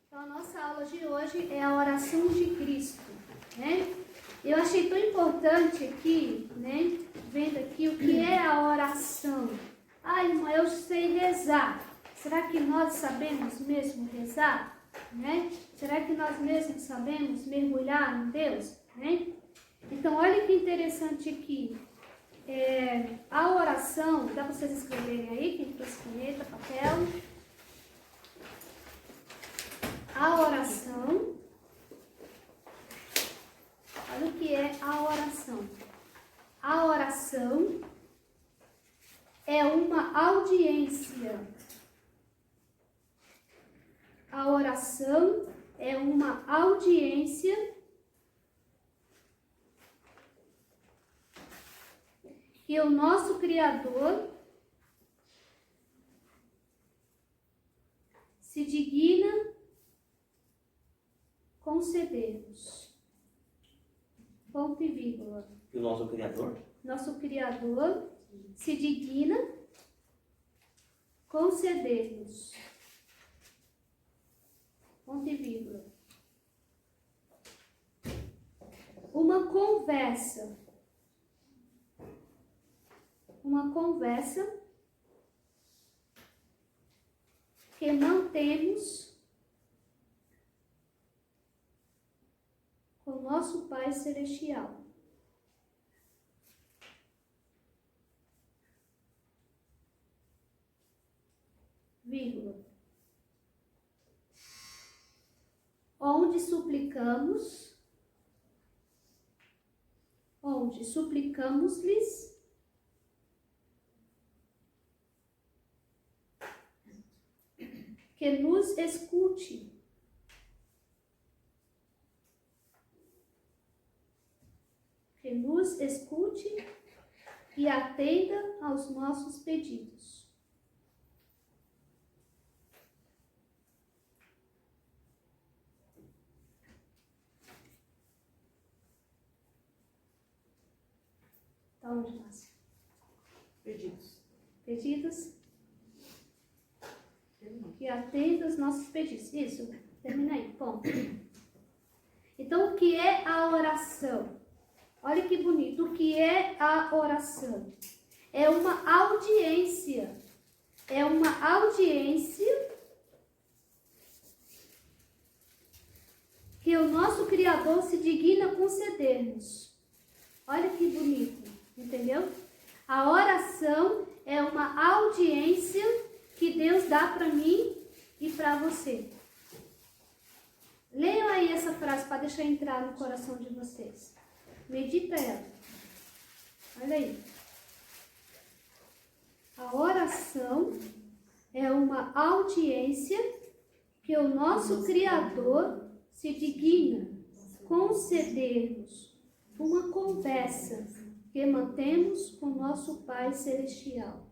Então, a nossa aula de hoje é a oração de Cristo, né? Eu achei tão importante aqui, né? Vendo aqui o que é a oração. Ah, irmã, eu sei rezar. Será que nós sabemos mesmo rezar? Né? Será que nós mesmos sabemos mergulhar em Deus? Né? Então, olha que interessante aqui. A oração, dá para vocês escreverem aí, quem trouxe caneta, papel. A oração, olha o que é a oração. A oração é uma audiência. A oração é uma audiência que o nosso Criador se digna conceder-nos. Ponto e vírgula. E o nosso Criador? Nosso Criador se digna conceder-nos. Ponto e vírgula. Uma conversa que mantemos com o nosso Pai Celestial. Vírgula. Onde suplicamos-lhes que nos escute. Que nos escute e atenda aos nossos pedidos. Tá onde, Márcia? Pedidos. Pedidos? Que atenda os nossos pedidos. Isso, terminei, ponto. Então, o que é a oração? Olha que bonito, o que é a oração? É uma audiência. É uma audiência que o nosso Criador se digna conceder-nos. Olha que bonito, entendeu? A oração é uma audiência que Deus dá para mim e para você. Leiam aí essa frase para deixar entrar no coração de vocês. Medita ela. Olha aí. A oração é uma audiência que o nosso Criador se digna conceder-nos. Uma conversa que mantemos com nosso Pai Celestial,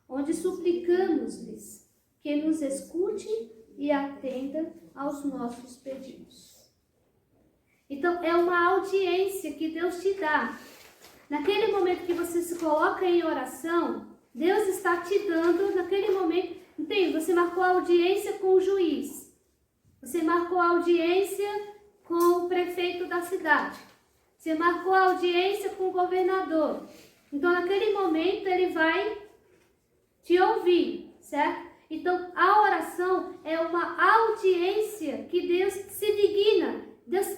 onde suplicamos-lhes que nos escute e atenda aos nossos pedidos. Então, é uma audiência que Deus te dá. Naquele momento que você se coloca em oração, Deus está te dando, naquele momento, entende? Você marcou a audiência com o juiz. Você marcou a audiência com o prefeito da cidade. Você marcou a audiência com o governador. Então, naquele momento, ele vai te ouvir, certo? Então, a oração é uma audiência que Deus se digna. Deus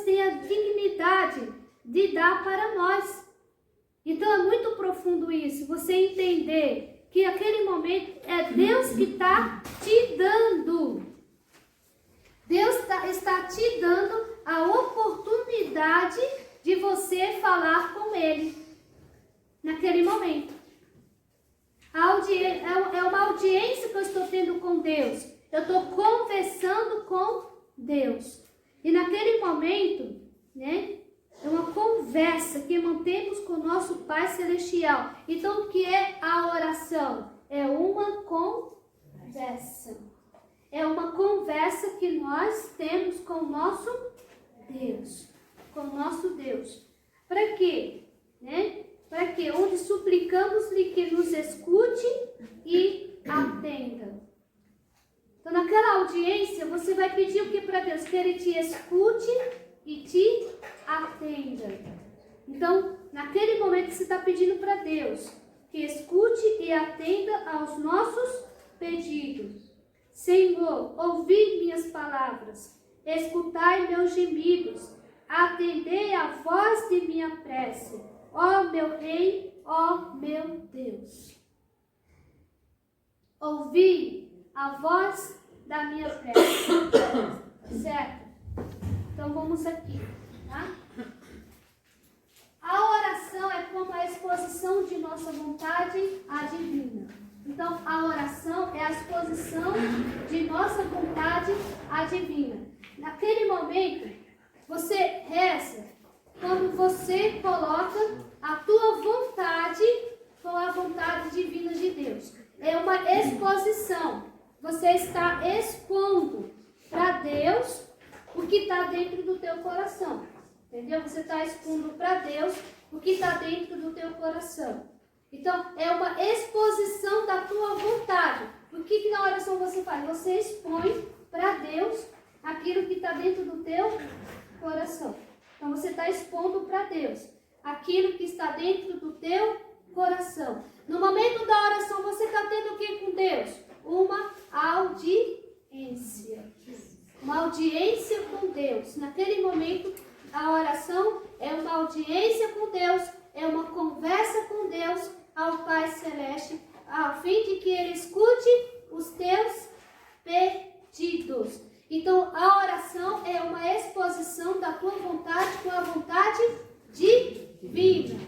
tem a dignidade de dar para nós. Então, é muito profundo isso, você entender que aquele momento é Deus que está te dando. Deus está te dando a oportunidade de você falar com Ele naquele momento. É uma audiência que eu estou tendo com Deus. Eu estou conversando com Deus. E naquele momento, né, é uma conversa que mantemos com o nosso Pai Celestial. Então, o que é a oração? É uma conversa. É uma conversa que nós temos com o nosso Deus. Com o nosso Deus. Para quê? Né? Para quê? Onde suplicamos-lhe que nos escute e atenda. Então, Então, naquela audiência, você vai pedir o que para Deus? Que Ele te escute e te atenda. Então, naquele momento você está pedindo para Deus que escute e atenda aos nossos pedidos. Senhor, ouvi minhas palavras, escutai meus gemidos, atendei a voz de minha prece, ó meu Rei, ó meu Deus. Ouvi a voz da minha prece, certo? Então vamos aqui, tá? A oração é como a exposição de nossa vontade à divina. Então, a oração é a exposição de nossa vontade à divina. Naquele momento, você reza quando você coloca a tua vontade com a vontade divina de Deus. É uma exposição. Você está expondo para Deus o que está dentro do teu coração. Entendeu? Você está expondo para Deus o que está dentro do teu coração. Então, é uma exposição da tua vontade. O que na oração você faz? Você expõe para Deus aquilo que está dentro do teu coração. Então, você está expondo para Deus aquilo que está dentro do teu coração. No momento da oração, você está tendo o que com Deus? Uma audiência. Uma audiência com Deus. Naquele momento, a oração é uma audiência com Deus, é uma conversa com Deus, ao Pai Celeste, a fim de que Ele escute os teus pedidos. Então, a oração é uma exposição da tua vontade com a vontade divina.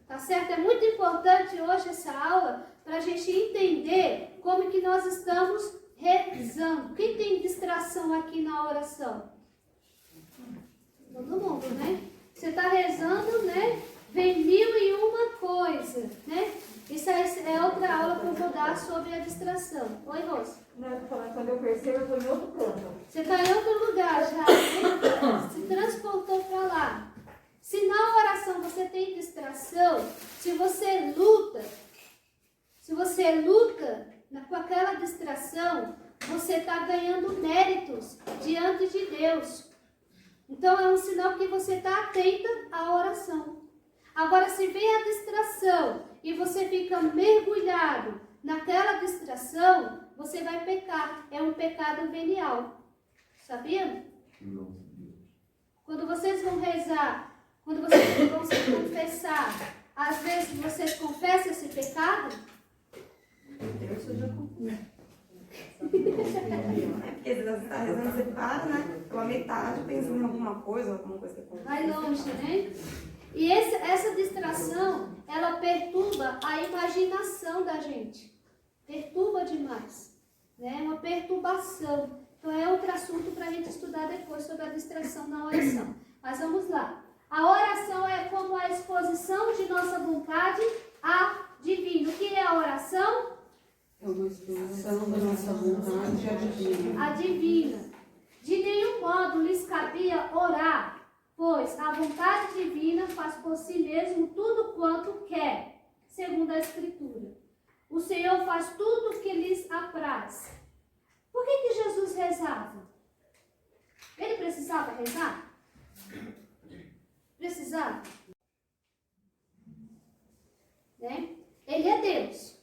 Tá certo? É muito importante hoje essa aula para a gente entender como que nós estamos rezando. Quem tem distração aqui na oração? Todo mundo, né? Você está rezando, né? Vem 1001 coisa, né? Isso é outra aula que eu vou dar sobre a distração. Oi, Rosa. Não, eu tô falando, quando eu percebo, eu tô em outro canto. Você está em outro lugar já, né? Se transportou para lá. Se na oração você tem distração, se você luta com aquela distração, você está ganhando méritos diante de Deus. Então, é um sinal que você está atenta à oração. Agora, se vem a distração e você fica mergulhado naquela distração, você vai pecar. É um pecado venial. Sabia? Não. Quando vocês vão rezar, quando vocês vão se confessar, às vezes vocês confessam esse pecado? Eu já confio. Porque às vezes você está rezando, você para, né? Pela metade, pensando em alguma coisa que aconteceu. Vai longe, né? E essa distração, ela perturba a imaginação da gente. Perturba demais. Né? É uma perturbação. Então é outro assunto para a gente estudar depois sobre a distração na oração. Mas vamos lá. A oração é como a exposição de nossa vontade a divino. O que é a oração? É uma exposição da nossa vontade à divina. A divina. De nenhum modo lhes cabia orar, pois a vontade divina faz por si mesmo tudo quanto quer, segundo a Escritura. O Senhor faz tudo o que lhes apraz. Por que Jesus rezava? Ele precisava rezar? Precisava? Né? Ele é Deus.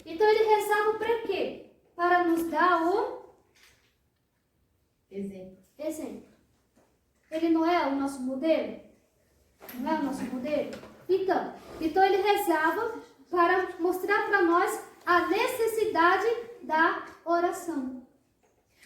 Então ele rezava para quê? Para nos dar o exemplo. Ele não é o nosso modelo? Não é o nosso modelo? Então ele rezava para mostrar para nós a necessidade da oração.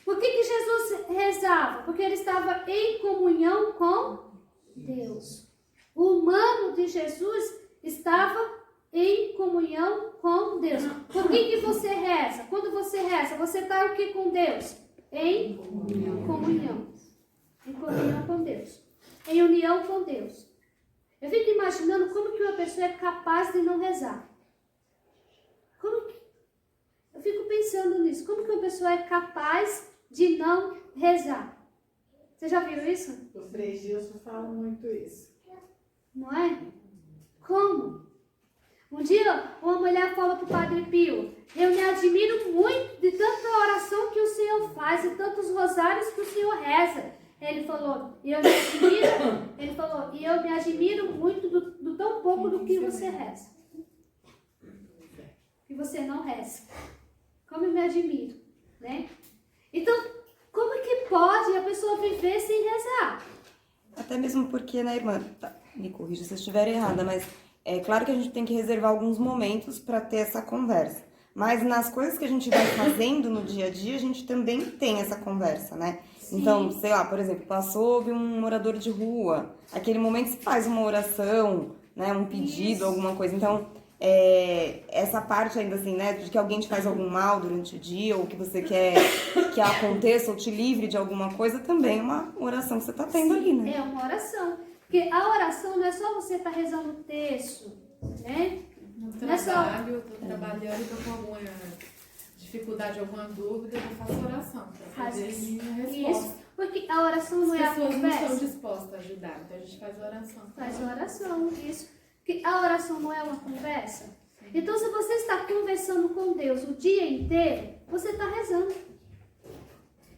Por que Jesus rezava? Porque ele estava em comunhão com Deus. O humano de Jesus estava em comunhão com Deus. Por que você reza? Quando você reza, você está o que com Deus? Em comunhão. Em comunhão com Deus. Em união com Deus. Eu fico imaginando como que uma pessoa é capaz de não rezar. Eu fico pensando nisso. Como que uma pessoa é capaz de não rezar? Você já viu isso? Os 3 dias eu falo muito isso. Não é? Como? Um dia, uma mulher falou para o Padre Pio: eu me admiro muito de tanta oração que o Senhor faz e tantos rosários que o Senhor reza. Ele falou: e eu me admiro muito do tão pouco do que você reza. E você não reza. Como eu me admiro, né? Então, como é que pode a pessoa viver sem rezar? Até mesmo porque, né, irmã, me corrija se eu estiver errada, mas é claro que a gente tem que reservar alguns momentos para ter essa conversa. Mas nas coisas que a gente vai fazendo no dia a dia, a gente também tem essa conversa, né? Sim. Então, sei lá, por exemplo, passou um morador de rua, aquele momento se faz uma oração, né, um pedido, isso, alguma coisa. Então, essa parte ainda assim, né, de que alguém te faz algum mal durante o dia, ou que você quer que aconteça ou te livre de alguma coisa, também é uma oração que você está tendo. Sim, ali, né? É uma oração. Porque a oração não é só você estar rezando o texto, né? No trabalho, eu estou trabalhando, estou com alguma dificuldade, alguma dúvida, eu faço oração para fazer a minha resposta. Isso, porque a oração não é a conversa. As pessoas não estão dispostas a ajudar, então a gente faz oração. Faz oração, isso. Porque a oração não é uma conversa. Então, se você está conversando com Deus o dia inteiro, você está rezando.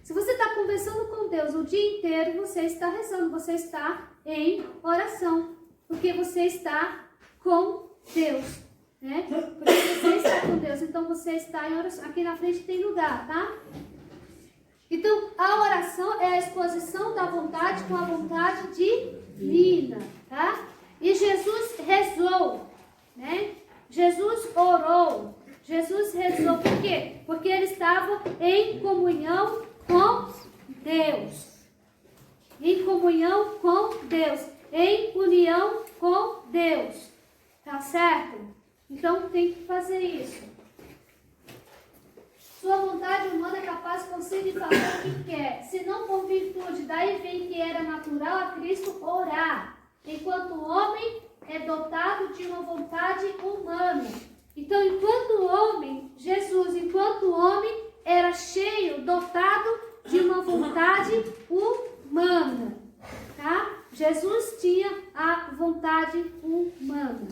Se você está conversando com Deus o dia inteiro, você está rezando, você está em oração. Porque você está com Deus, né? Porque você está com Deus, então você está em oração. Aqui na frente tem lugar, tá? Então, a oração é a exposição da vontade com a vontade divina, tá? E Jesus rezou, né? Jesus orou. Jesus rezou por quê? Porque ele estava em comunhão com Deus. Em comunhão com Deus. Em união com Deus. Tá certo? Então tem que fazer isso. Sua vontade humana é capaz por si de fazer o que quer, se não por virtude. Daí vem que era natural a Cristo orar, enquanto o homem é dotado de uma vontade humana. Então, enquanto homem, Jesus, enquanto homem, era cheio, dotado de uma vontade humana. Tá? Jesus tinha a vontade humana.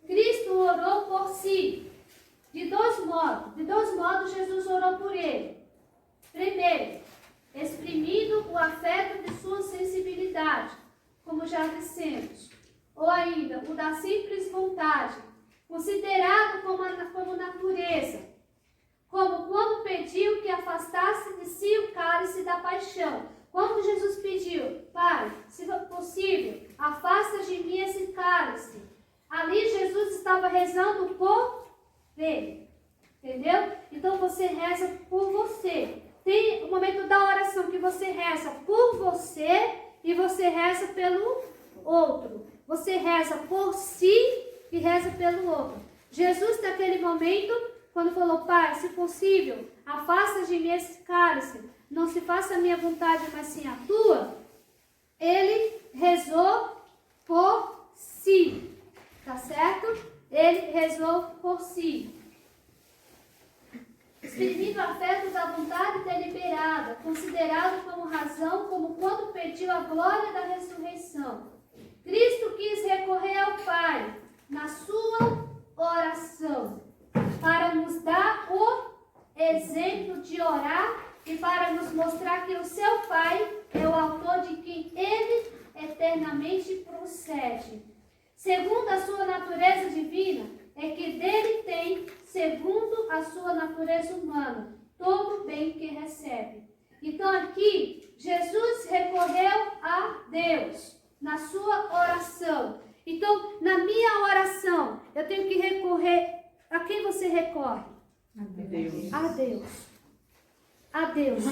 Cristo orou por si. De dois modos. De dois modos, Jesus orou por ele. Primeiro, exprimindo o afeto de sua sensibilidade, como já dissemos. Ou ainda, o da simples vontade, considerado como natureza. Como quando pediu que afastasse de si o cálice da paixão. Quando Jesus pediu: Pai, se for possível, afasta de mim esse cálice. Ali Jesus estava rezando por ele. Entendeu? Então você reza por você. Tem o momento da oração que você reza por você e você reza pelo outro. Você reza por si e reza pelo outro. Jesus, naquele momento, quando falou: Pai, se possível, afasta de mim esse cálice, não se faça a minha vontade, mas sim a tua, ele rezou por si. Tá certo? Ele rezou por si. Exprimindo o afeto da vontade deliberada, considerado como razão, como quando pediu a glória da ressurreição. Cristo quis recorrer ao Pai na sua oração, para nos dar o exemplo de orar e para nos mostrar que o seu Pai é o autor de quem ele eternamente procede. Segundo a sua natureza divina, é que dele tem, segundo a sua natureza humana, todo o bem que recebe. Então aqui, Jesus recorreu a Deus na sua oração. Então, na minha oração, eu tenho que recorrer. A quem você recorre? A Deus. A Deus. A Deus,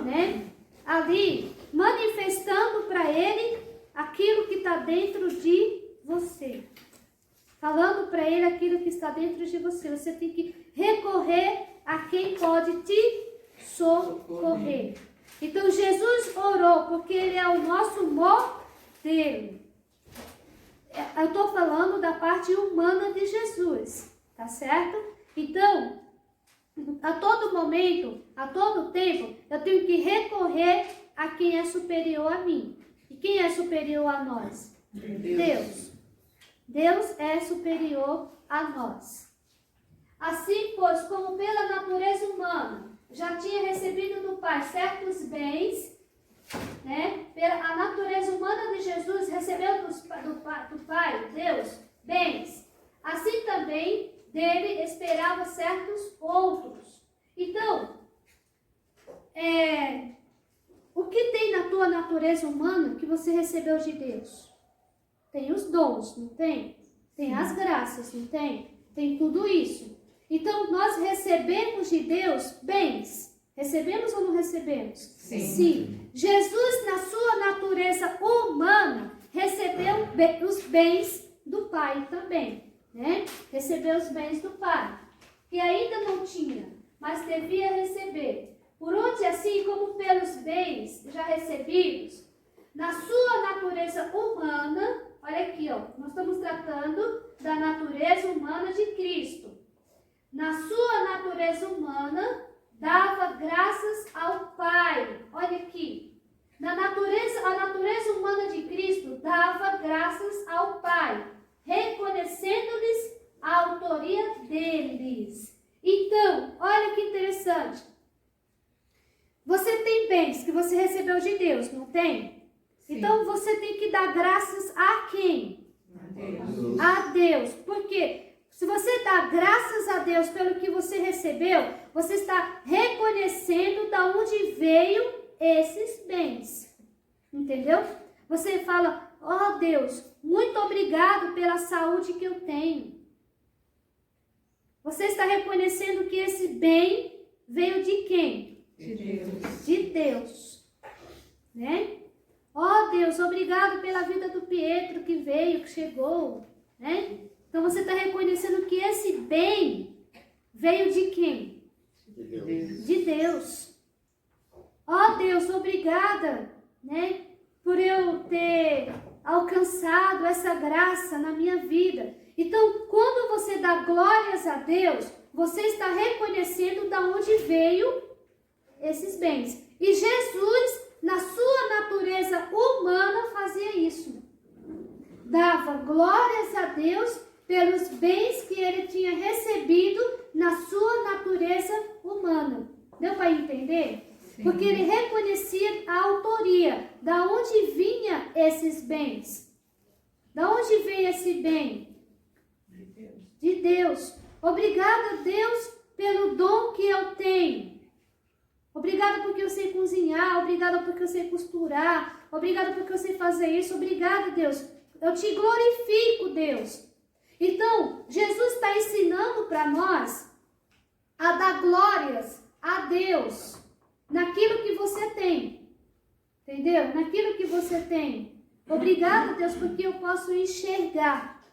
né? Ali, manifestando para Ele aquilo que está dentro de você. Falando para Ele aquilo que está dentro de você. Você tem que recorrer a quem pode te socorrer. Então, Jesus orou porque Ele é o nosso modelo. Eu estou falando da parte humana de Jesus, tá certo? Então, a todo momento, a todo tempo, eu tenho que recorrer a quem é superior a mim. E quem é superior a nós? Deus. Deus é superior a nós. Assim, pois, como pela natureza humana já tinha recebido do Pai certos bens, né? A natureza humana de Jesus recebeu do Pai, Deus, bens. Assim também dele esperava certos outros. Então, o que tem na tua natureza humana que você recebeu de Deus? Tem os dons, não tem? Tem as graças, não tem? Tem tudo isso. Então, nós recebemos de Deus bens. Recebemos ou não recebemos? Sim. Sim. Jesus, na sua natureza humana, recebeu os bens do Pai também, né? Recebeu os bens do Pai, que ainda não tinha, mas devia receber. Por onde, assim como pelos bens já recebidos, na sua natureza humana, olha aqui, ó, nós estamos tratando da natureza humana de Cristo. Na sua natureza humana, dava graças ao Pai. Olha aqui. A natureza humana de Cristo dava graças ao Pai, reconhecendo-lhes a autoria deles. Então, olha que interessante. Você tem bens que você recebeu de Deus, não tem? Sim. Então, você tem que dar graças a quem? A Deus. Por quê? Se você dá graças a Deus pelo que você recebeu, você está reconhecendo de onde veio esses bens. Entendeu? Você fala, ó Deus, muito obrigado pela saúde que eu tenho. Você está reconhecendo que esse bem veio de quem? De Deus. De Deus. Né? Ó Deus, obrigado pela vida do Pietro que veio, que chegou. Né? Então você está reconhecendo que esse bem veio de quem? De Deus. De Deus. Ó Deus, obrigada, né, por eu ter alcançado essa graça na minha vida. Então, quando você dá glórias a Deus, você está reconhecendo de onde veio esses bens. E Jesus, na sua natureza humana, fazia isso. Dava glórias a Deus pelos bens que ele tinha recebido na sua natureza humana. Deu para entender? Sim. Porque ele reconhecia a autoria. Da onde vinha esses bens? Da onde veio esse bem? De Deus. De Deus. Obrigada, Deus, pelo dom que eu tenho. Obrigada porque eu sei cozinhar. Obrigada porque eu sei costurar. Obrigada porque eu sei fazer isso. Obrigada, Deus. Eu te glorifico, Deus. Então, Jesus está ensinando para nós a dar glórias a Deus naquilo que você tem. Entendeu? Naquilo que você tem. Obrigado, Deus, porque eu posso enxergar.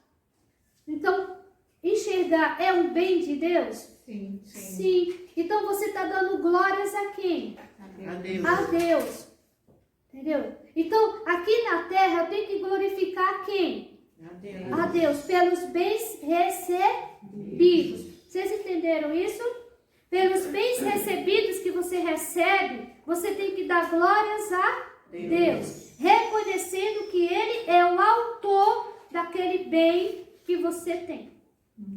Então, enxergar é um bem de Deus? Sim. Sim. Então, você está dando glórias a quem? A Deus. A Deus. Entendeu? Então, aqui na terra, eu tenho que glorificar a quem? A Deus, pelos bens recebidos. Vocês entenderam isso? Pelos bens recebidos que você recebe, você tem que dar glórias a Deus, reconhecendo que Ele é o autor daquele bem que você tem.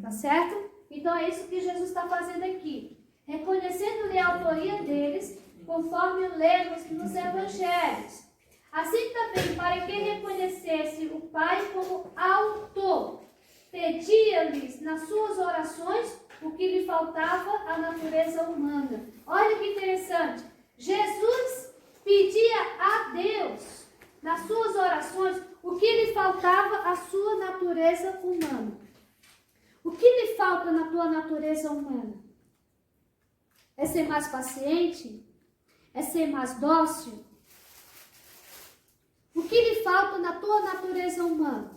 Tá certo? Então é isso que Jesus está fazendo aqui. Reconhecendo-lhe a autoria deles, conforme lemos nos evangelhos. Assim também, para que reconhecesse o Pai como autor, pedia-lhes nas suas orações o que lhe faltava à natureza humana. Olha que interessante. Jesus pedia a Deus, nas suas orações, o que lhe faltava à sua natureza humana. O que lhe falta na tua natureza humana? É ser mais paciente? É ser mais dócil? O que lhe falta na tua natureza humana?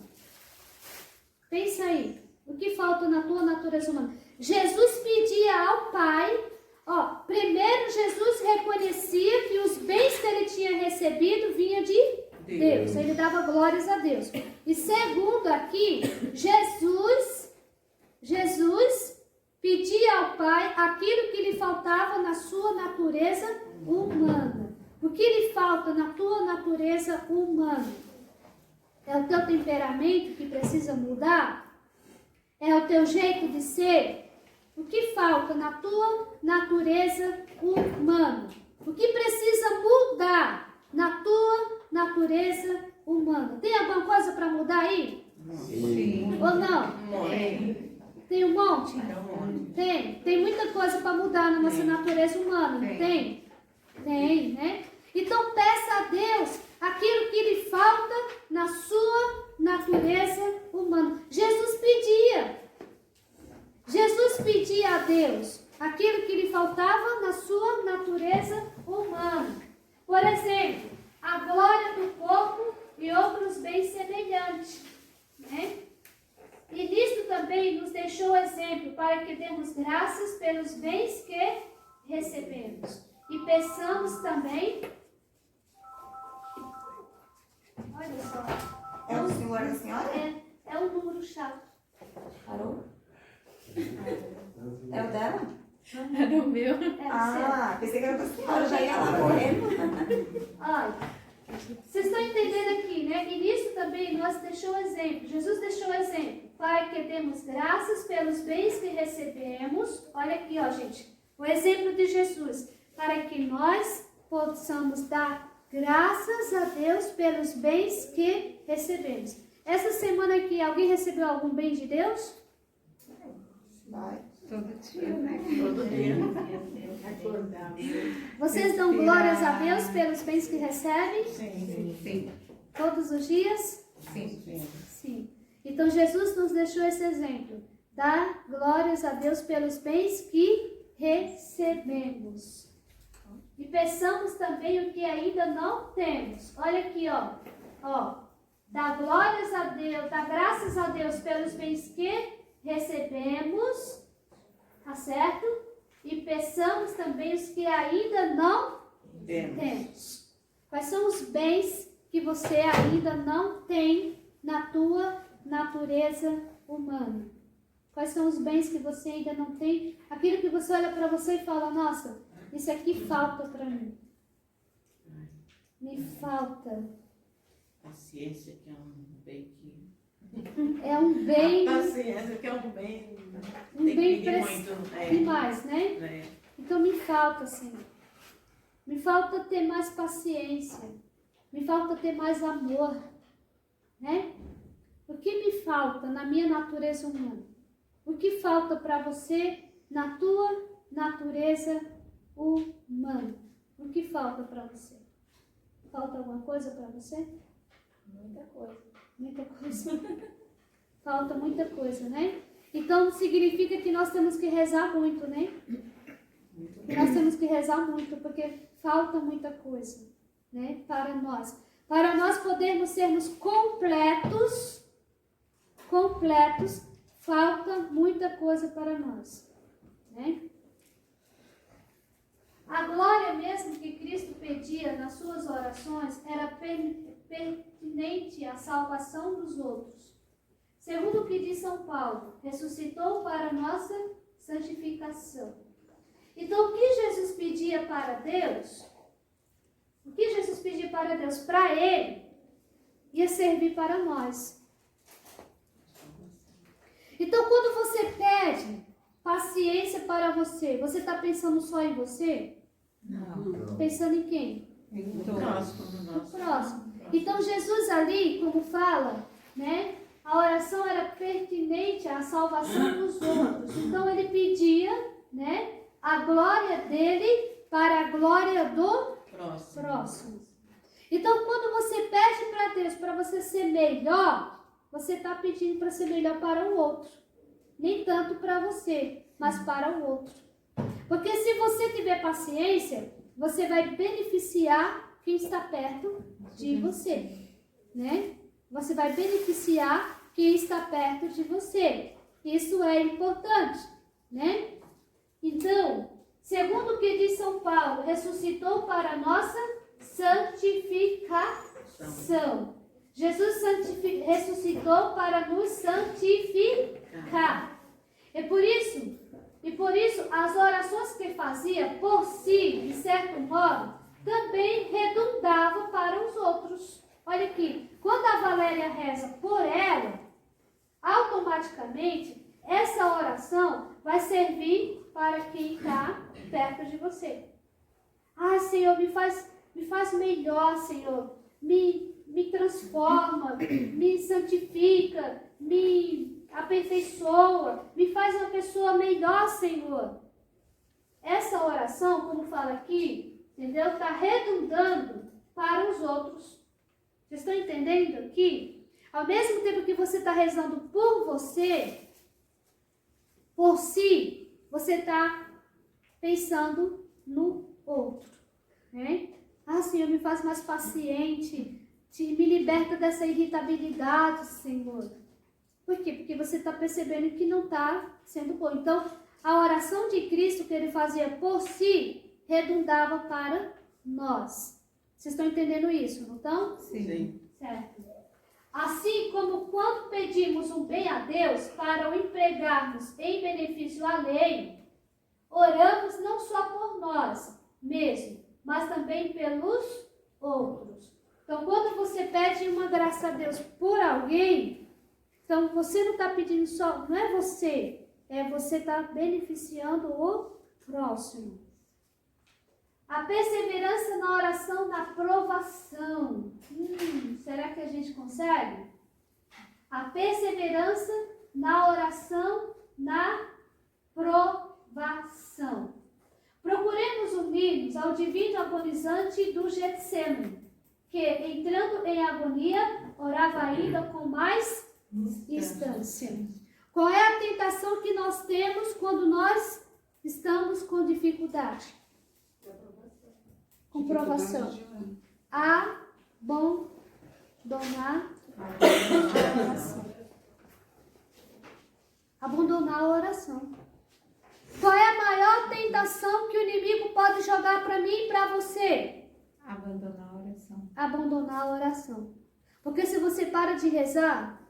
Pensa aí. O que falta na tua natureza humana? Jesus pedia ao Pai. Primeiro Jesus reconhecia que os bens que ele tinha recebido vinham de Deus. Ele dava glórias a Deus. E segundo aqui, Jesus pedia ao Pai aquilo que lhe faltava na sua natureza humana. O que lhe falta na tua natureza humana? É o teu temperamento que precisa mudar? É o teu jeito de ser? O que falta na tua natureza humana? O que precisa mudar na tua natureza humana? Tem alguma coisa para mudar aí? Sim. Ou não? Tem um monte? Tem muita coisa para mudar na nossa natureza humana, não tem? Tem, né? Então peça a Deus aquilo que lhe falta na sua natureza humana. Jesus pedia a Deus aquilo que lhe faltava na sua natureza humana. Por exemplo, a glória do corpo e outros bens semelhantes, né? E nisto também nos deixou exemplo para que demos graças pelos bens que recebemos. E peçamos também... Olha só. É o senhor e a senhora? É um número chato. Parou? É o dela? É do meu. É o Ah, pensei que era da senhora, já ia lá correndo. seu. Olha, vocês estão entendendo aqui, né? E nisso também nós deixou exemplo. Jesus deixou exemplo. Pai, que demos graças pelos bens que recebemos. Olha aqui, ó, gente. O exemplo de Jesus. Para que nós possamos dar graças a Deus pelos bens que recebemos. Essa semana aqui, alguém recebeu algum bem de Deus? Vai. Todo dia, né? Todo dia. Vocês dão glórias a Deus pelos bens que recebem? Sim. Todos os dias? Sim. Sim. Então Jesus nos deixou esse exemplo. Dar glórias a Deus pelos bens que recebemos. E peçamos também o que ainda não temos. Olha aqui, ó. Dá glórias a Deus, dá graças a Deus pelos bens que recebemos, tá certo? E peçamos também os que ainda não temos. Quais são os bens que você ainda não tem na tua natureza humana? Quais são os bens que você ainda não tem? Aquilo que você olha para você e fala, nossa, isso aqui falta para mim. Me falta. Paciência, que é um bem que... É um bem... Paciência, que é um bem... Um tem bem que pedir muito. demais, né? Então me falta, assim. Me falta ter mais paciência. Me falta ter mais amor. Né? O que me falta na minha natureza humana? O que falta para você na tua natureza humana? O que falta para você? Falta alguma coisa para você? Muita coisa. Muita coisa. Falta muita coisa, né? Então significa que nós temos que rezar muito, né? E nós temos que rezar muito, porque falta muita coisa, né? Para nós. Para nós podermos sermos completos, falta muita coisa para nós, né? A glória mesmo que Cristo pedia nas suas orações era pertinente à salvação dos outros. Segundo o que diz São Paulo, ressuscitou para nossa santificação. Então, o que Jesus pedia para Deus? O que Jesus pedia para Deus? Para Ele, ia servir para nós. Então, quando você pede paciência para você, você está pensando só em você? Não. Pensando em quem? Em No próximo. Então, Jesus ali, como fala, né? A oração era pertinente à salvação dos outros. Então, ele pedia, né? A glória dele para a glória do próximo. Então, quando você pede para Deus para você ser melhor, você está pedindo para ser melhor para o outro. Nem tanto para você, mas para o outro. Porque se você tiver paciência, você vai beneficiar quem está perto de você, né? Você vai beneficiar quem está perto de você. Isso é importante, né? Então, segundo o que diz São Paulo, ressuscitou para a nossa santificação. Jesus ressuscitou para nos santificar. E por isso, as orações que fazia por si, de certo modo, também redundavam para os outros. olha aqui, quando a Valéria reza por ela, automaticamente essa oração vai servir para quem está perto de você. Ah, Senhor, me faz melhor, Senhor. Me transforma, me santifica, me aperfeiçoa, me faz uma pessoa melhor, Senhor. Essa oração, como fala aqui, entendeu? Está redundando para os outros. Vocês estão entendendo aqui? Ao mesmo tempo que você está rezando por você, por si, você está pensando no outro. Né? Ah, Senhor, me faz mais paciente, me liberta dessa irritabilidade, Senhor. Por quê? Porque você está percebendo que não está sendo bom. Então, a oração de Cristo que ele fazia por si, redundava para nós. Vocês estão entendendo isso, não estão? Sim. Certo. Assim como quando pedimos um bem a Deus para o empregarmos em benefício alheio, oramos não só por nós mesmos, mas também pelos outros. Então, quando você pede uma graça a Deus por alguém, então você não está pedindo só, não é você está beneficiando o próximo. A perseverança na oração da provação. Será que a gente consegue? A perseverança na oração na provação. Procuremos unir-nos ao divino agonizante do Getsemane, que, entrando em agonia, orava ainda com mais instância. Qual é a tentação que nós temos quando nós estamos com dificuldade? Com provação. Abandonar a oração. Abandonar a oração. Qual é a maior tentação que o inimigo pode jogar para mim e para você? Abandonar a oração. Abandonar a oração. Porque se você para de rezar,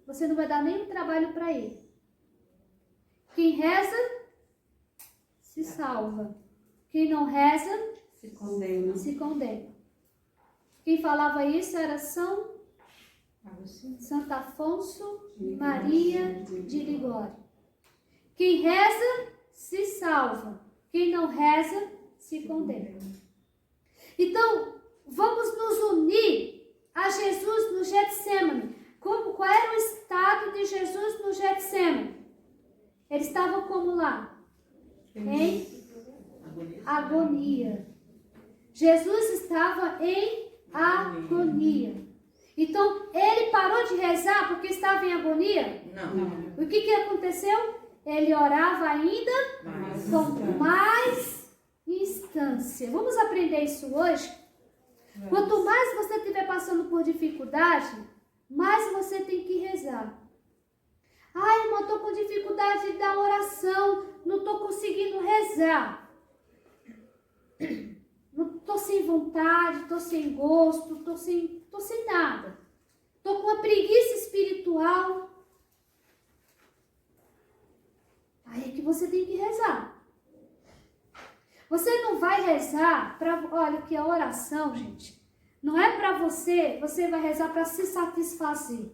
você não vai dar nenhum trabalho para ele. Quem reza, se salva. Quem não reza, se condena. Quem falava isso era Santo Afonso Maria de Ligório. Quem reza, se salva. Quem não reza, se condena. Então, vamos nos unir a Jesus no Getsemane. Qual era o estado de Jesus no Getsemane? Ele estava como lá? Em agonia. Jesus estava em agonia. Então, ele parou de rezar porque estava em agonia? Não. O que aconteceu? Ele orava ainda com mais instância. Vamos aprender isso hoje? Quanto mais você estiver passando por dificuldade, mais você tem que rezar. Ai, irmão, estou com dificuldade da oração, não estou conseguindo rezar. Não estou sem vontade, estou sem gosto, estou sem nada. Estou com uma preguiça espiritual. Aí é que você tem que rezar. Você não vai rezar para... Olha, que a oração, gente, não é para você vai rezar para se satisfazer.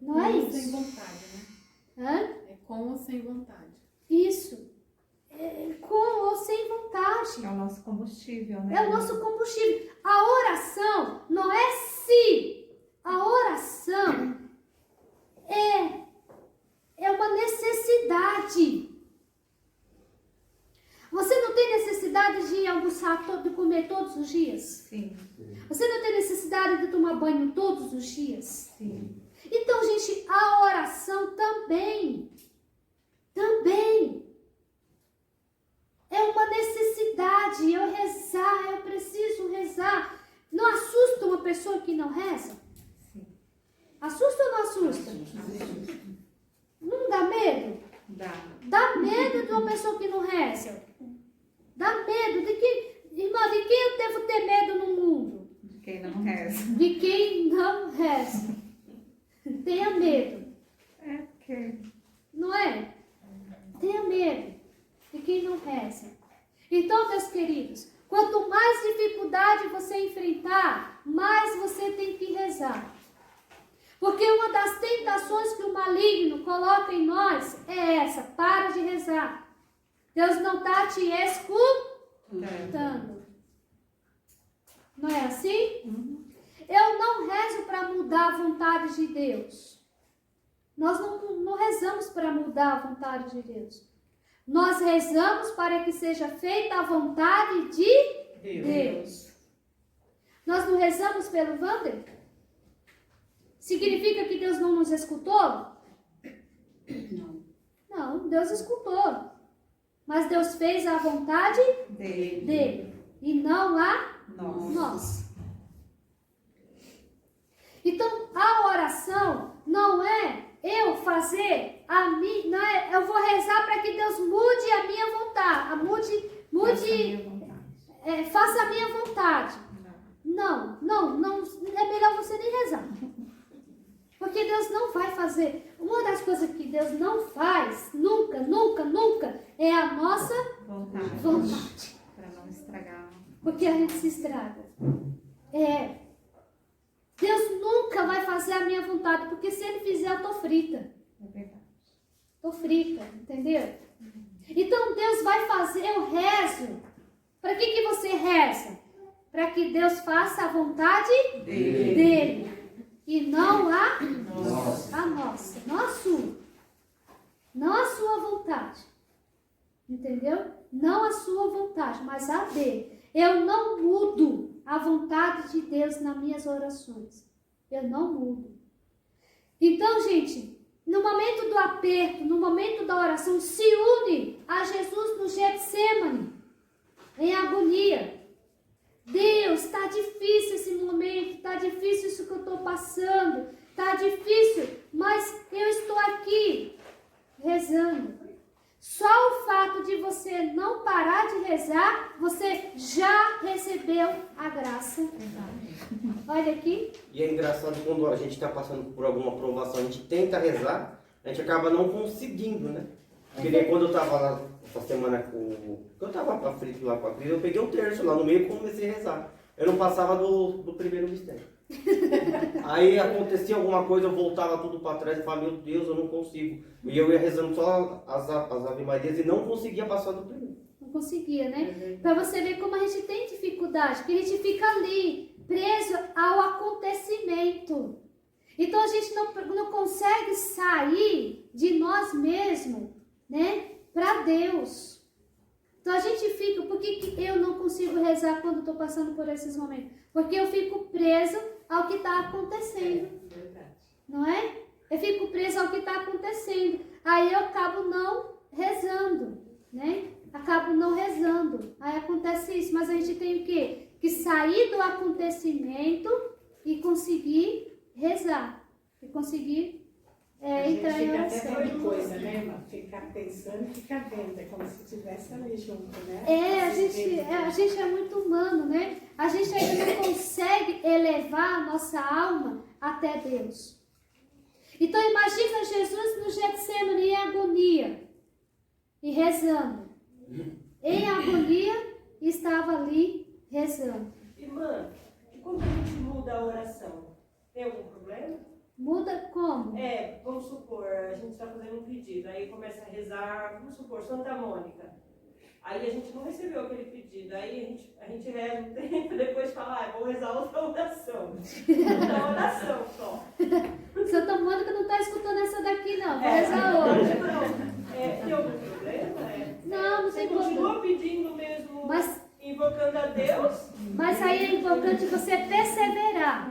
Não é isso. Sem vontade, né? Hã? É com ou sem vontade. Isso. Com ou sem vontade. É o nosso combustível, né? É o nosso combustível. A oração não é se. A oração é uma necessidade. Você não tem necessidade de almoçar, de comer todos os dias? Sim. Você não tem necessidade de tomar banho todos os dias? Sim. Então, gente, a oração também é uma necessidade. Eu preciso rezar. Não assusta uma pessoa que não reza? Sim. Assusta ou não assusta? Não dá medo? Dá medo de uma pessoa que não reza? Dá medo de que, irmão, de quem eu devo ter medo no mundo? De quem não reza. De quem não reza. Tenha medo. Não é? Tenha medo de quem não reza. Então, meus queridos, Quanto mais dificuldade você enfrentar, mais você tem que rezar. Porque uma das tentações que o maligno coloca em nós é essa: para de rezar. Deus não está te escutando. Não é assim? Eu não rezo para mudar a vontade de Deus. Nós não rezamos para mudar a vontade de Deus. Nós rezamos para que seja feita a vontade de Deus. Nós não rezamos pelo Wander? Significa que Deus não nos escutou? Não, Deus escutou. Mas Deus fez a vontade dele e não a nós. Então, a oração não é eu fazer a mim, não é eu vou rezar para que Deus mude a minha vontade, faça a minha vontade. Não, é melhor você nem rezar. Porque Deus não vai fazer. Uma das coisas que Deus não faz, nunca, é a nossa vontade. Para não estragar. Porque a gente se estraga. Deus nunca vai fazer a minha vontade, porque se Ele fizer, eu tô frita. É verdade. Tô frita, entendeu? Então Deus vai fazer, eu rezo. Para que você reza? Para que Deus faça a vontade dele. E não a nossa. Não a sua. Não a sua vontade. Entendeu? Não a sua vontade, mas a dele. Eu não mudo a vontade de Deus nas minhas orações. Eu não mudo. Então, gente, no momento do aperto, no momento da oração, se une a Jesus no Getsemane, em agonia. Deus, está difícil esse momento, está difícil isso que eu estou passando, está difícil, mas eu estou aqui rezando. Só o fato de você não parar de rezar, você já recebeu a graça. Olha aqui. E é engraçado quando a gente está passando por alguma provação, a gente tenta rezar, a gente acaba não conseguindo, né? Porque quando eu estava lá essa semana eu estava aflito lá com a Cris, eu peguei um terço lá no meio e comecei a rezar. Eu não passava do primeiro mistério. Aí acontecia alguma coisa, eu voltava tudo para trás e falava, meu Deus, eu não consigo. E eu ia rezando só as Ave Marias e não conseguia passar do primeiro. Não conseguia, né? Para você ver como a gente tem dificuldade, que a gente fica ali, preso ao acontecimento. Então a gente não consegue sair de nós mesmos, né? Para Deus. Então a gente fica, por que eu não consigo rezar quando estou passando por esses momentos? Porque eu fico preso ao que está acontecendo. Não é? Eu fico preso ao que está acontecendo. Aí eu acabo não rezando, né? Acabo não rezando. Aí acontece isso. Mas a gente tem o quê? Que sair do acontecimento e conseguir rezar. E conseguir entrar em oração. Até coisa, né, irmã? Ficar pensando e ficar vendo. É como se estivesse ali junto, né? A gente é muito humano, né? A gente ainda não consegue elevar a nossa alma até Deus. Então imagina Jesus no Getsemane em agonia e rezando. Em agonia estava ali rezando. Irmã, e como a gente muda a oração? Tem algum problema? Muda como? Vamos supor, a gente está fazendo um pedido, aí começa a rezar, vamos supor, Santa Mônica. Aí a gente não recebeu aquele pedido, aí a gente reza um tempo, depois fala, vou rezar outra oração. Outra oração só. Santa Mônica não está escutando essa daqui, não. Vou rezar outra. Tem algum problema? Não tem problema. Continua pedindo mesmo, invocando a Deus. Mas aí é importante você perseverar.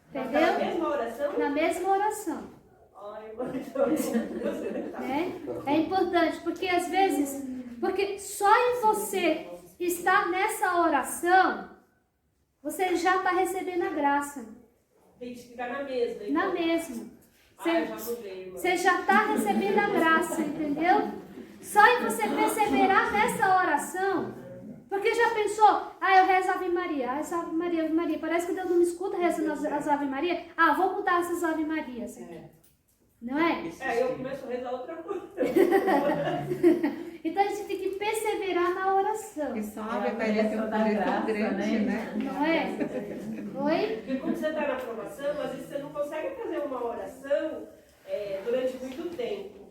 Entendeu? Na mesma oração? Na mesma oração. Ai, então, É importante, porque às vezes, porque só em você estar nessa oração, você já está recebendo a graça. Tem que ficar na mesma. Então. Na mesma. Você já está recebendo a graça, entendeu? Só em você perseverar nessa oração. Porque já pensou, eu rezo Ave Maria, Ave Maria, parece que Deus não me escuta rezando as Ave Maria. Vou mudar essas Ave Marias. Não é? Eu começo a rezar outra coisa. Então a gente tem que perseverar na oração. E só a merece um poder tão grande, né? Não é? Oi? Porque quando você está na aprovação, às vezes você não consegue fazer uma oração durante muito tempo.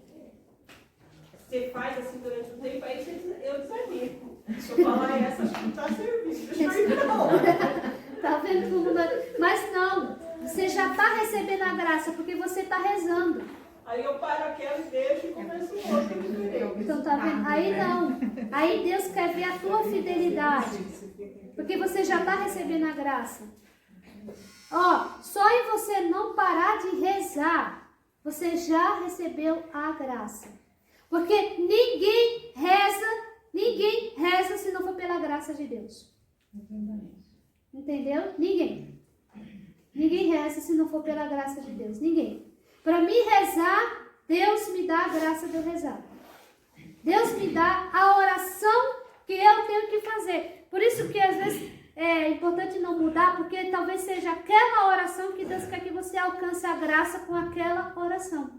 Você faz assim durante um tempo, aí eu desanimo. Se eu falar essa, acho que não está servindo. Deixa eu ir não. Tá vendo como não... Mas não, você já está recebendo a graça, porque você está rezando. Aí eu paro aquela e deixo e começo outra diferente. Então tá vendo? Aí não. Aí Deus quer ver a tua fidelidade. Porque você já está recebendo a graça. Ó, só em você não parar de rezar, você já recebeu a graça. Porque ninguém reza se não for pela graça de Deus. Entendeu? Ninguém. Ninguém reza se não for pela graça de Deus. Ninguém. Para mim rezar, Deus me dá a graça de eu rezar. Deus me dá a oração que eu tenho que fazer. Por isso que às vezes é importante não mudar, porque talvez seja aquela oração que Deus quer que você alcance a graça com aquela oração.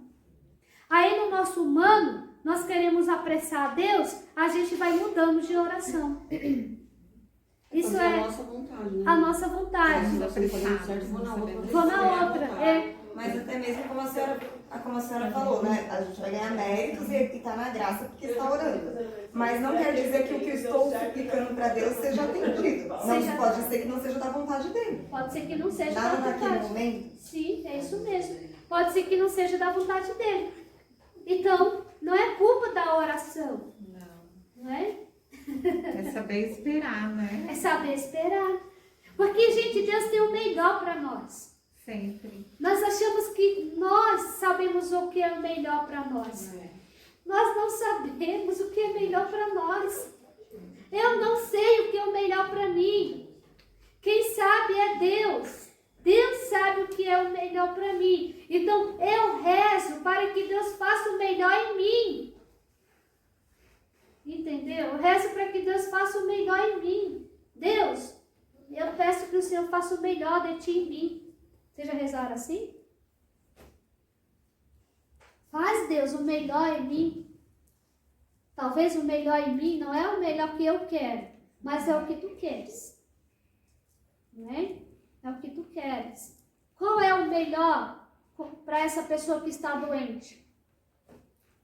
Aí no nosso humano, nós queremos apressar a Deus, a gente vai mudando de oração. Isso fazer é a nossa vontade, né? a nossa vontade. Se você não fazer certo, vou na outra. Vou na outra. É. Mas até mesmo como a senhora falou, né? A gente vai ganhar méritos e tá na graça porque está orando. Mas não quer dizer que o que eu estou suplicando para Deus seja atendido. Não, pode ser que não seja da vontade dele. Pode ser que não seja da Nada naquele vontade. momento. Sim, é isso mesmo. Pode ser que não seja da vontade dele. Então, não é culpa da oração. Não é? É saber esperar, né? É saber esperar. Porque, gente, Deus tem o melhor para nós. Sempre. Nós achamos que nós sabemos o que é o melhor para nós. Nós não sabemos o que é melhor para nós. Eu não sei o que é o melhor para mim. Quem sabe é Deus. Deus sabe o que é o melhor para mim. Então, eu rezo para que Deus faça o melhor em mim. Entendeu? Eu rezo para que Deus faça o melhor em mim. Deus, eu peço que o Senhor faça o melhor de ti em mim. Vocês já rezaram assim? Faz, Deus, o melhor em mim. Talvez o melhor em mim não é o melhor que eu quero, mas é o que tu queres. Não é? É o que tu queres. Qual é o melhor para essa pessoa que está doente?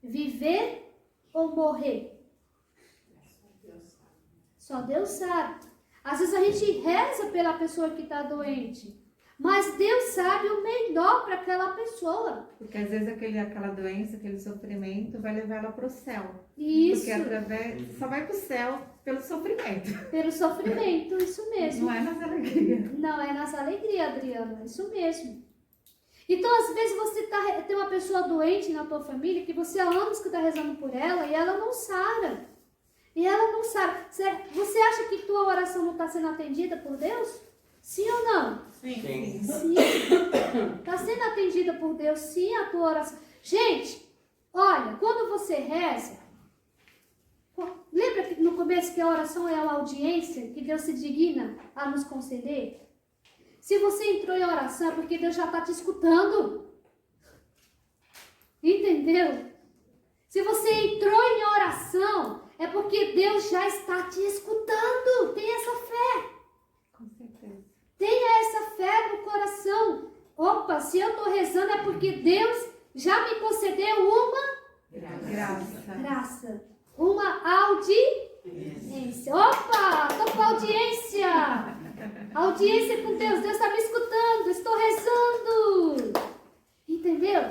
Viver ou morrer? Só Deus sabe. Às vezes a gente reza pela pessoa que está doente, mas Deus sabe o melhor para aquela pessoa. Porque às vezes aquela doença, aquele sofrimento vai levar ela para o céu. Isso. Porque só vai para o céu pelo sofrimento. Pelo sofrimento, isso mesmo. Não é nas alegrias. Não é nas alegrias, Adriana, isso mesmo. Então, às vezes você tem uma pessoa doente na tua família que você há anos que está rezando por ela e ela não sara. E ela não sara. Você acha que tua oração não está sendo atendida por Deus? Sim ou não? Sim. Sim. Está sendo atendida por Deus, sim, a tua oração. Gente, olha, quando você reza, lembra que no começo que a oração é uma audiência que Deus se digna a nos conceder? Se você entrou em oração é porque Deus já está te escutando. Entendeu? Se você entrou em oração é porque Deus já está te escutando. Tenha essa fé. Com certeza. Tenha essa fé no coração. Opa, se eu estou rezando é porque Deus já me concedeu uma graça. Uma audiência. Opa, estou com audiência. Audiência com Deus. Deus está me escutando. Estou rezando. Entendeu?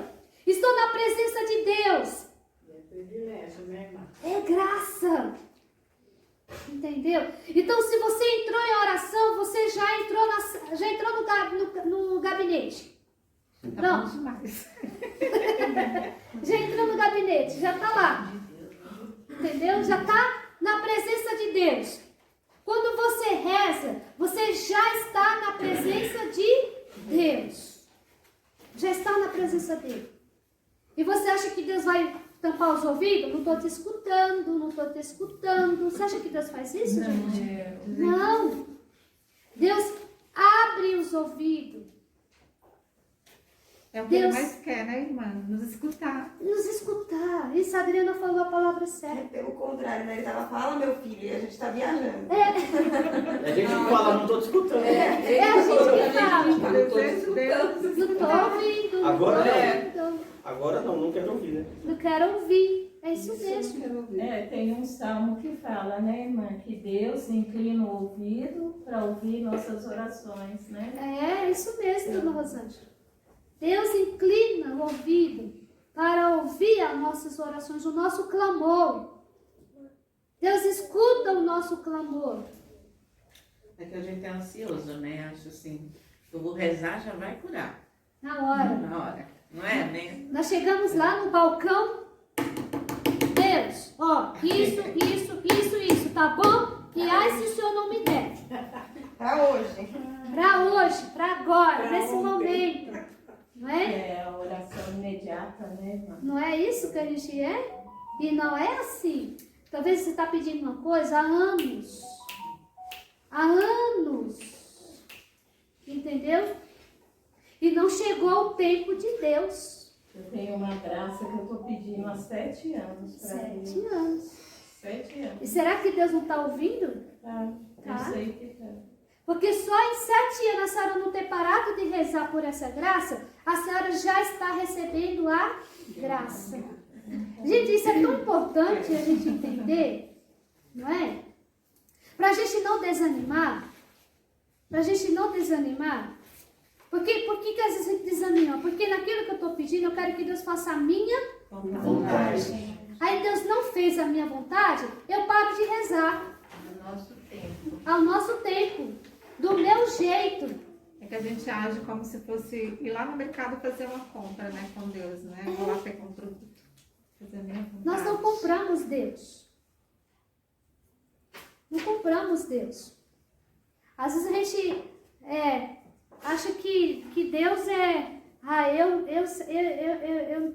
Estou na presença de Deus. É privilégio, né, irmã? É graça. Entendeu? Então, se você entrou em oração, você já entrou no gabinete. Pronto. Já entrou no gabinete, já está lá. Entendeu? Já está na presença de Deus. Quando você reza, você já está na presença de Deus. Já está na presença dele. E você acha que Deus vai tampar os ouvidos? Não estou te escutando, não estou te escutando. Você acha que Deus faz isso, gente? Não. Deus abre os ouvidos. É o que Deus- ele mais quer, né, irmã? Nos escutar. Nos escutar. Isso a Adriana nos escutar. Nos escutar. Isso a Adriana falou a palavra certa. Pelo contrário, né? Ele tava, fala meu filho, e a gente tá viajando. A gente fala, não tô te escutando. É a gente que fala. Não tô escutando. Não tô ouvindo. Agora não tô ouvindo. Agora não quero ouvir, né? Não quero ouvir. É isso mesmo. Quero ouvir. Tem um salmo que fala, né, irmã, que Deus inclina o ouvido para ouvir nossas orações, né? É isso mesmo, dona Rosângela. Deus inclina o ouvido para ouvir as nossas orações, o nosso clamor. Deus escuta o nosso clamor. É que a gente é ansioso, né? Acho assim, eu vou rezar, já vai curar. Na hora. Na hora. Não é, né? Nós chegamos lá no balcão. Deus, ó, isso, tá bom? E ai se o senhor não me der. Pra hoje. Pra hoje, pra agora, Pra nesse ontem. momento. Não é? É a oração imediata, né, irmã? Não é isso que a gente é? E não é assim. Talvez você está pedindo uma coisa há anos. Há anos. Entendeu? E não chegou o tempo de Deus. Eu tenho uma graça que eu estou pedindo há 7 anos para 7 anos. 7 anos. E será que Deus não está ouvindo? Tá? Tá. Eu sei que tá. Porque só em 7 anos a senhora não ter parado de rezar por essa graça, a senhora já está recebendo a graça. Gente, isso é tão importante a gente entender, não é? Para a gente não desanimar, por que às vezes a gente desanima? Porque naquilo que eu estou pedindo, eu quero que Deus faça a minha vontade. Aí Deus não fez a minha vontade, eu paro de rezar No nosso tempo. ao nosso tempo, do meu jeito. É que a gente age como se fosse ir lá no mercado fazer uma compra, né, com Deus, né? Vou lá pegar um produto, fazer a minha vontade. Nós não compramos Deus. Não compramos Deus. Às vezes a gente acha que Deus é...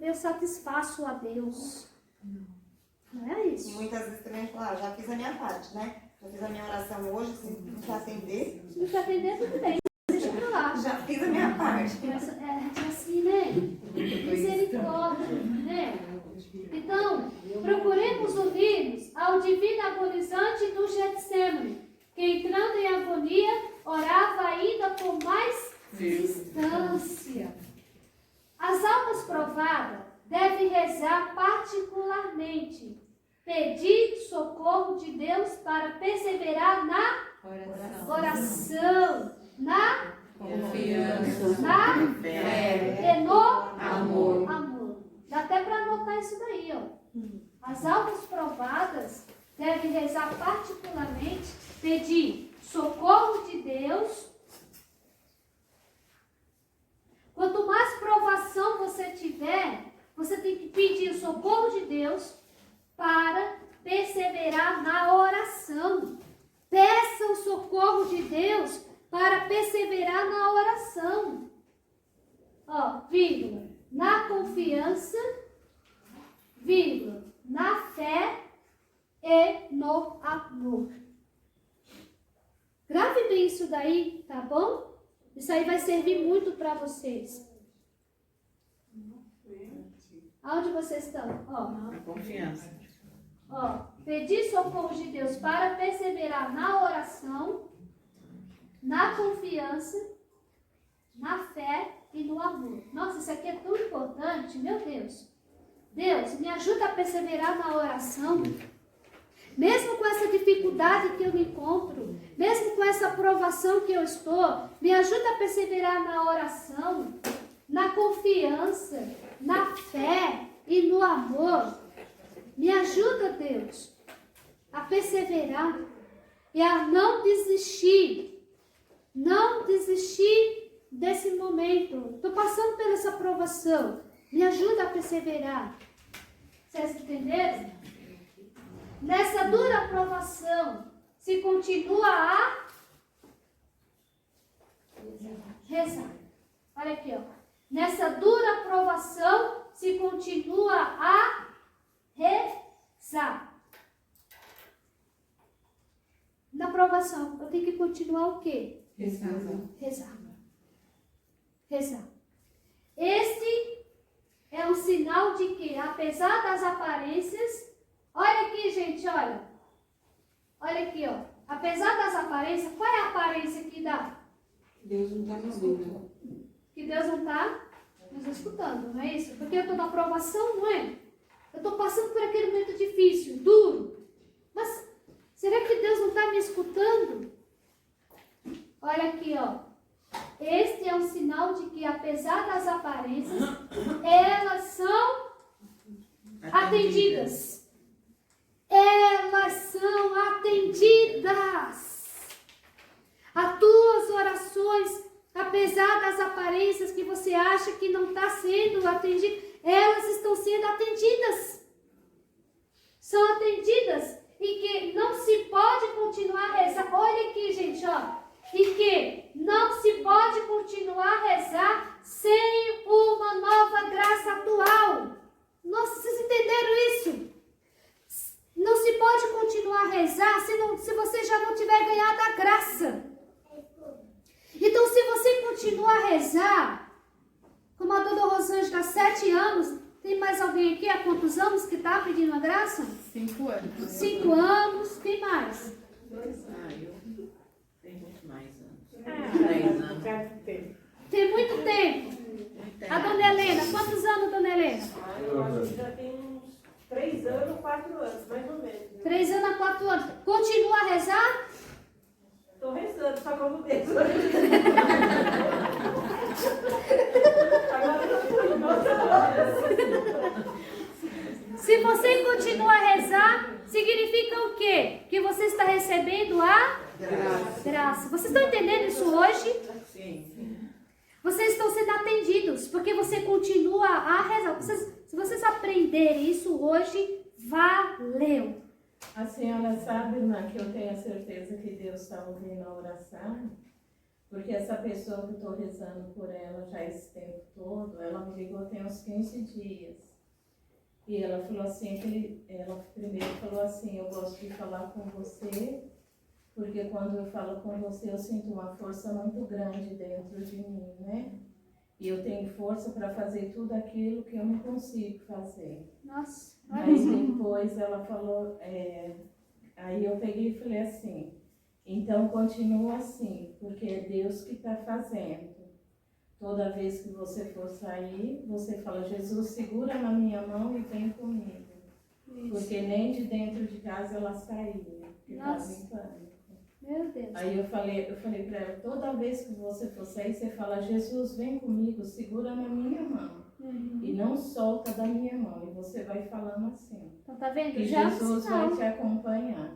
eu satisfaço a Deus. Não é E isso. muitas vezes também a gente fala, já fiz a minha parte, né? Já fiz a minha oração hoje, se não quer atender, Se não quer atender, tudo bem. Deixa pra lá. já fiz a minha parte. Mas, assim, né? Misericórdia, né? Então, procuremos unir-nos ao divino agonizante do Getsemane, que entrando em agonia, orava ainda com mais distância. As almas provadas devem rezar particularmente, pedir socorro de Deus para perseverar na oração, na Confiança. na Fé. e no Amor. amor. Dá até para anotar isso daí, ó. As almas provadas devem rezar particularmente, pedir socorro de Deus. Quanto mais provação você tiver, você tem que pedir o socorro de Deus para perseverar na oração. Peça o socorro de Deus para perseverar na oração. Ó, vírgula, na confiança, vírgula, na fé e no amor. Grave bem isso daí, tá bom? Isso aí vai servir muito para vocês. Aonde vocês estão? Ó, A confiança. ó, pedir socorro de Deus para perseverar na oração, na confiança, na fé e no amor. Nossa, isso aqui é tão importante, meu Deus. Deus, me ajuda a perseverar na oração. Mesmo com essa dificuldade que eu me encontro, mesmo com essa provação que eu estou, me ajuda a perseverar na oração, na confiança, na fé e no amor. Me ajuda, Deus, a perseverar e a não desistir. Não desistir desse momento. Estou passando por essa provação. Me ajuda a perseverar. Vocês entenderam? Nessa dura provação, se continua a rezar. Olha aqui, ó. Nessa dura provação, se continua a rezar. Na provação, eu tenho que continuar o quê? Rezar. Rezar. Este é um sinal de que, apesar das aparências, olha aqui, gente, olha. Olha aqui, ó. Apesar das aparências, qual é a aparência que dá? Deus não está nos ouvindo. Que Deus não está nos escutando, não é isso? Porque eu estou na provação, não é? Eu estou passando por aquele momento difícil, duro. Mas será que Deus não está me escutando? Olha aqui, ó. Este é um sinal de que, apesar das aparências, elas são atendidas. Elas são atendidas. As tuas orações, apesar das aparências que você acha que não está sendo atendida, elas estão sendo atendidas. São atendidas. E que não se pode continuar a rezar. Olha aqui, gente, ó. E que não se pode continuar a rezar sem uma nova graça atual. Nossa, vocês entenderam isso? Não se pode continuar a rezar se você já não tiver ganhado a graça. Então, se você continuar a rezar, como a dona Rosângela, há 7 anos, tem mais alguém aqui há quantos anos que está pedindo a graça? 5 anos. 5 anos, quem mais? Eu tenho muito mais anos. 10 anos. Tem muito tempo. A dona Helena, quantos anos, dona Helena? Eu acho que já tem uns 3 anos, 4 anos, mais ou menos. 3 anos a 4 anos. Continua a rezar? Estou rezando, só como Deus. Agora eu estou emocionada. Se você continua a rezar, significa o quê? Que você está recebendo a graça. Vocês estão entendendo isso hoje? Sim. Vocês estão sendo atendidos, porque você continua a rezar. Se vocês aprenderem isso hoje, valeu. A senhora sabe, irmã, que eu tenho a certeza que Deus está ouvindo a oração, porque essa pessoa que eu estou rezando por ela já esse tempo todo, ela me ligou tem uns 15 dias. E ela falou assim, ela primeiro falou assim, eu gosto de falar com você, porque quando eu falo com você eu sinto uma força muito grande dentro de mim, né? E eu tenho força para fazer tudo aquilo que eu não consigo fazer. Nossa, Aí depois ela falou, aí eu peguei e falei assim, então continua assim, porque é Deus que está fazendo. Toda vez que você for sair, você fala, Jesus, segura na minha mão e vem comigo. isso. Porque nem de dentro de casa ela saiu, porque estava Nossa. em pânico. Meu Deus. Aí eu falei para ela, toda vez que você for sair, você fala, Jesus, vem comigo, segura na minha mão. E não solta da minha mão. E você vai falando assim. Então tá vendo? Que Já é um Jesus sinal. vai te acompanhar.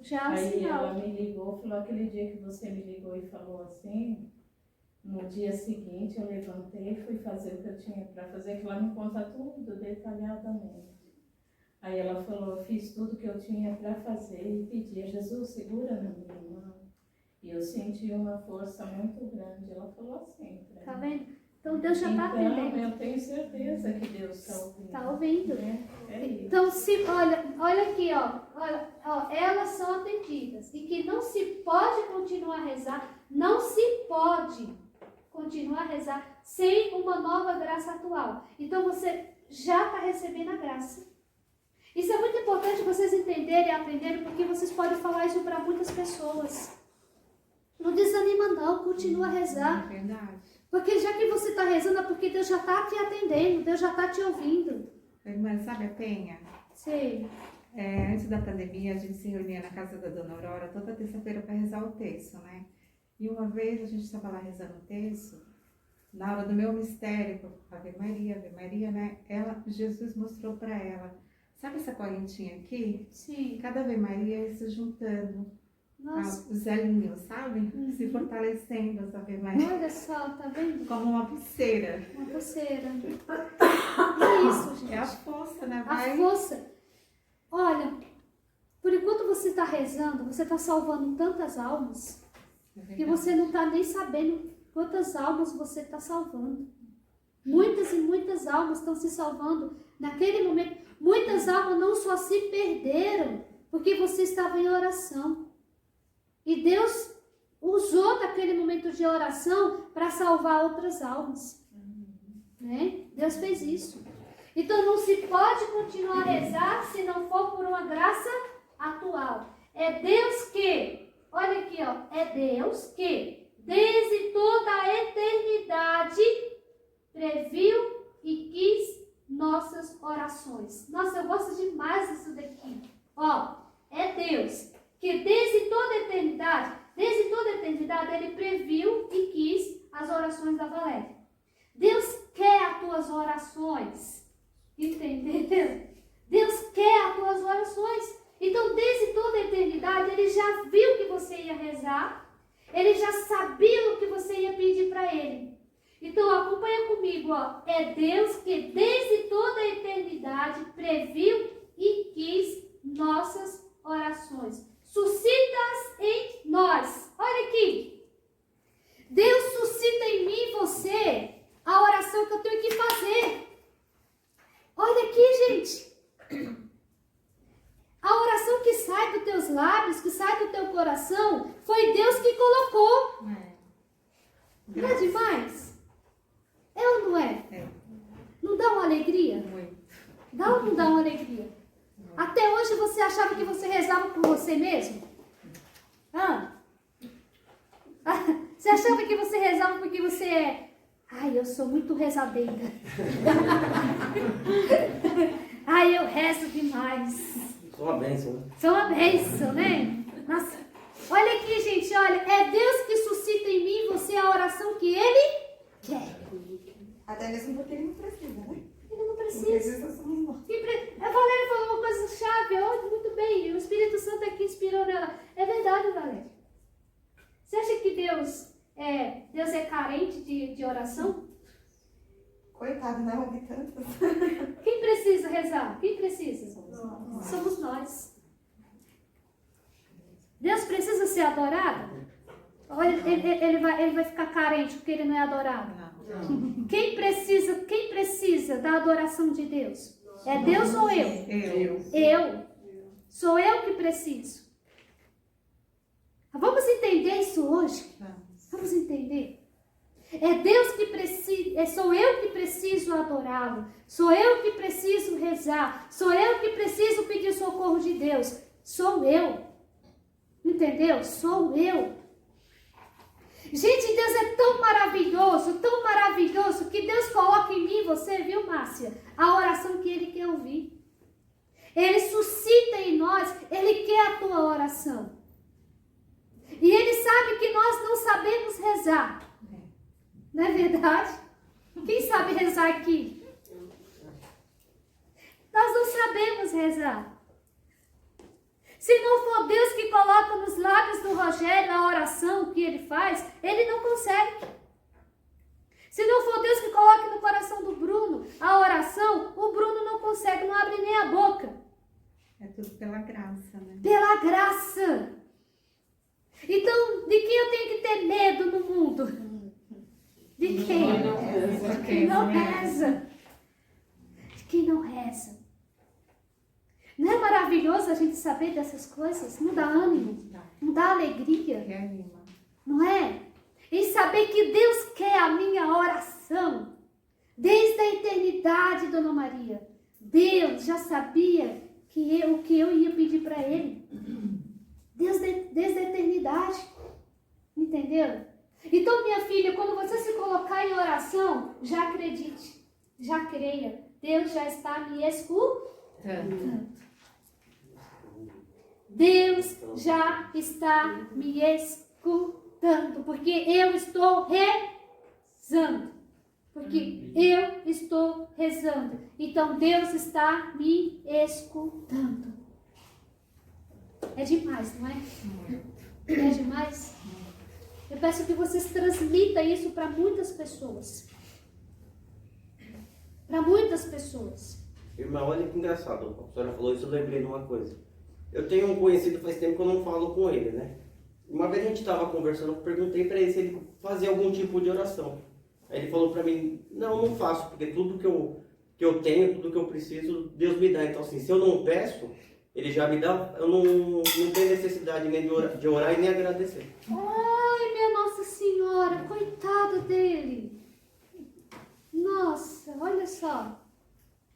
Já é um Aí sinal. ela me ligou, falou, aquele dia que você me ligou e falou assim, no dia seguinte eu levantei, fui fazer o que eu tinha para fazer, que ela me conta tudo detalhadamente. Aí ela falou, eu fiz tudo que eu tinha para fazer e pedi a Jesus, segura na minha mão. E eu senti uma força muito grande. Ela falou assim pra Tá mim. vendo? Então Deus já está atendendo. Então, eu tenho certeza que Deus está ouvindo. Está ouvindo. É isso. Então, olha aqui, ó, elas são atendidas. E que não se pode continuar a rezar, não se pode continuar a rezar sem uma nova graça atual. Então, você já está recebendo a graça. Isso é muito importante vocês entenderem e aprenderem, porque vocês podem falar isso para muitas pessoas. Não desanima não, continua a rezar. É verdade. Porque já que você está rezando, é porque Deus já está te atendendo, Deus já está te ouvindo. Irmã, sabe a Penha? Sei. Antes da pandemia, a gente se reunia na casa da Dona Aurora toda terça-feira para rezar o terço, né? E uma vez a gente estava lá rezando o terço, na hora do meu mistério, Ave Maria, né? Jesus mostrou para ela, sabe essa correntinha aqui? Sim. Cada Ave Maria ia se juntando, Nossa, os elinhos, sabe? Se fortalecendo as Ave Maria, olha só, tá vendo? como uma pulseira. Uma pulseira. É isso, gente. É a força, né? A força. Olha, por enquanto você está rezando, você está salvando tantas almas, que você não está nem sabendo quantas almas você está salvando. Muitas e muitas almas estão se salvando naquele momento. Muitas almas não só se perderam, porque você estava em oração. E Deus usou daquele momento de oração para salvar outras almas. Né? Deus fez isso. Então não se pode continuar a rezar se não for por uma graça atual. É Deus que, olha aqui, ó, é Deus que desde toda a eternidade previu e quis nossas orações. Nossa, eu gosto demais disso daqui. Ó, é Deus que desde toda a eternidade, ele previu e quis as orações da Valéria. Deus quer as tuas orações. Entendeu? Deus quer as tuas orações. Então, desde toda a eternidade, ele já viu que você ia rezar. Ele já sabia o que você ia pedir para ele. Então, acompanha comigo, ó. É Deus que desde toda a eternidade previu e quis nossas orações. Suscita-as em nós. Olha aqui. Deus suscita em mim e você a oração que eu tenho que fazer. Olha aqui, gente. A oração que sai dos teus lábios, que sai do teu coração, foi Deus que colocou. Não é demais? É ou não é? Não dá uma alegria? Dá ou não dá uma alegria? Até hoje você achava que você rezava por você mesmo? Você achava que você rezava porque você é... Ai, eu sou muito rezadeira. Ai, eu rezo demais. Sou uma bênção, né? Sou uma bênção, né? Nossa. Olha aqui, gente, olha. É Deus que suscita em mim e você a oração que Ele quer. Até mesmo porque Ele não precisa, né? Ele não precisa. A Valéria falou uma coisa chave. Muito bem, o Espírito Santo aqui inspirou nela. É verdade, Valéria. Você acha que Deus é carente de oração? Coitado, né? Ouvi tantas. Quem precisa rezar? Quem precisa? Somos nós. Deus precisa ser adorado? Ou ele vai ficar carente porque ele não é adorado? Não. Quem precisa da adoração de Deus? É Deus ou eu? Eu. Sou eu que preciso. Vamos entender isso hoje? Vamos entender. É Deus que precisa, sou eu que preciso adorá-lo. Sou eu que preciso rezar. Sou eu que preciso pedir socorro de Deus. Sou eu. Entendeu? Sou eu. Gente, Deus é tão maravilhoso, que Deus coloca em mim e você, viu, Márcia? A oração que Ele quer ouvir. Ele suscita em nós, Ele quer a tua oração. E Ele sabe que nós não sabemos rezar. Não é verdade? Quem sabe rezar aqui? Nós não sabemos rezar. Se não for Deus que coloca nos lábios do Rogério a oração que ele faz, ele não consegue. Se não for Deus que coloca no coração do Bruno a oração, o Bruno não consegue, não abre nem a boca. É tudo pela graça, né? Pela graça. Então, de quem eu tenho que ter medo no mundo? De quem? De quem não reza. De quem não reza. Não é maravilhoso a gente saber dessas coisas? Não dá ânimo? Não dá alegria? Não é? E saber que Deus quer a minha oração. Desde a eternidade, Dona Maria. Deus já sabia o que eu ia pedir para Ele. Desde a eternidade. Entendeu? Então, minha filha, quando você se colocar em oração, já acredite, já creia. Deus já está me escutando. Deus já está me escutando, porque eu estou rezando. Porque eu estou rezando. Então, Deus está me escutando. É demais, não é? É demais? Eu peço que vocês transmitam isso para muitas pessoas. Para muitas pessoas. Irmã, olha que engraçado. A senhora falou isso, eu lembrei de uma coisa. Eu tenho um conhecido faz tempo que eu não falo com ele, né? Uma vez a gente estava conversando, eu perguntei para ele se ele fazia algum tipo de oração. Aí ele falou para mim, não faço, porque tudo que eu tenho, tudo que eu preciso, Deus me dá. Então assim, se eu não peço, Ele já me dá, eu não tenho necessidade nem de orar e nem agradecer. Ai, minha Nossa Senhora, coitado dele. Nossa, olha só.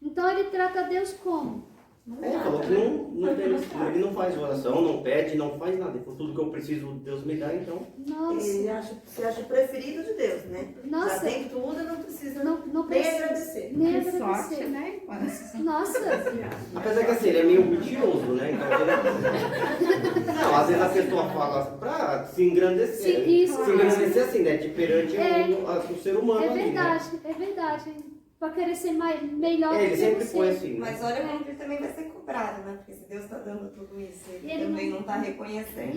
Então ele trata Deus como? Ele falou que ele não faz oração, não pede, não faz nada. Ele falou, tudo que eu preciso, Deus me dá, então. Nossa. Ele se acha preferido de Deus, né? Nossa. Já tem tudo, não precisa não nem precisa. agradecer. Nem Que agradecer. sorte, né? Nossa. Apesar que assim, ele é meio mentiroso, né? Então, não, às vezes a pessoa fala pra se engrandecer. Sim, isso. Se engrandecer assim, né? Perante o ser humano É ali, verdade, né? é verdade. Pra querer ser melhor do Ele que sempre você. foi assim. Né? Mas olha como ele também vai ser cobrado, né? Porque se Deus está dando tudo isso, ele Ele também não está reconhecendo.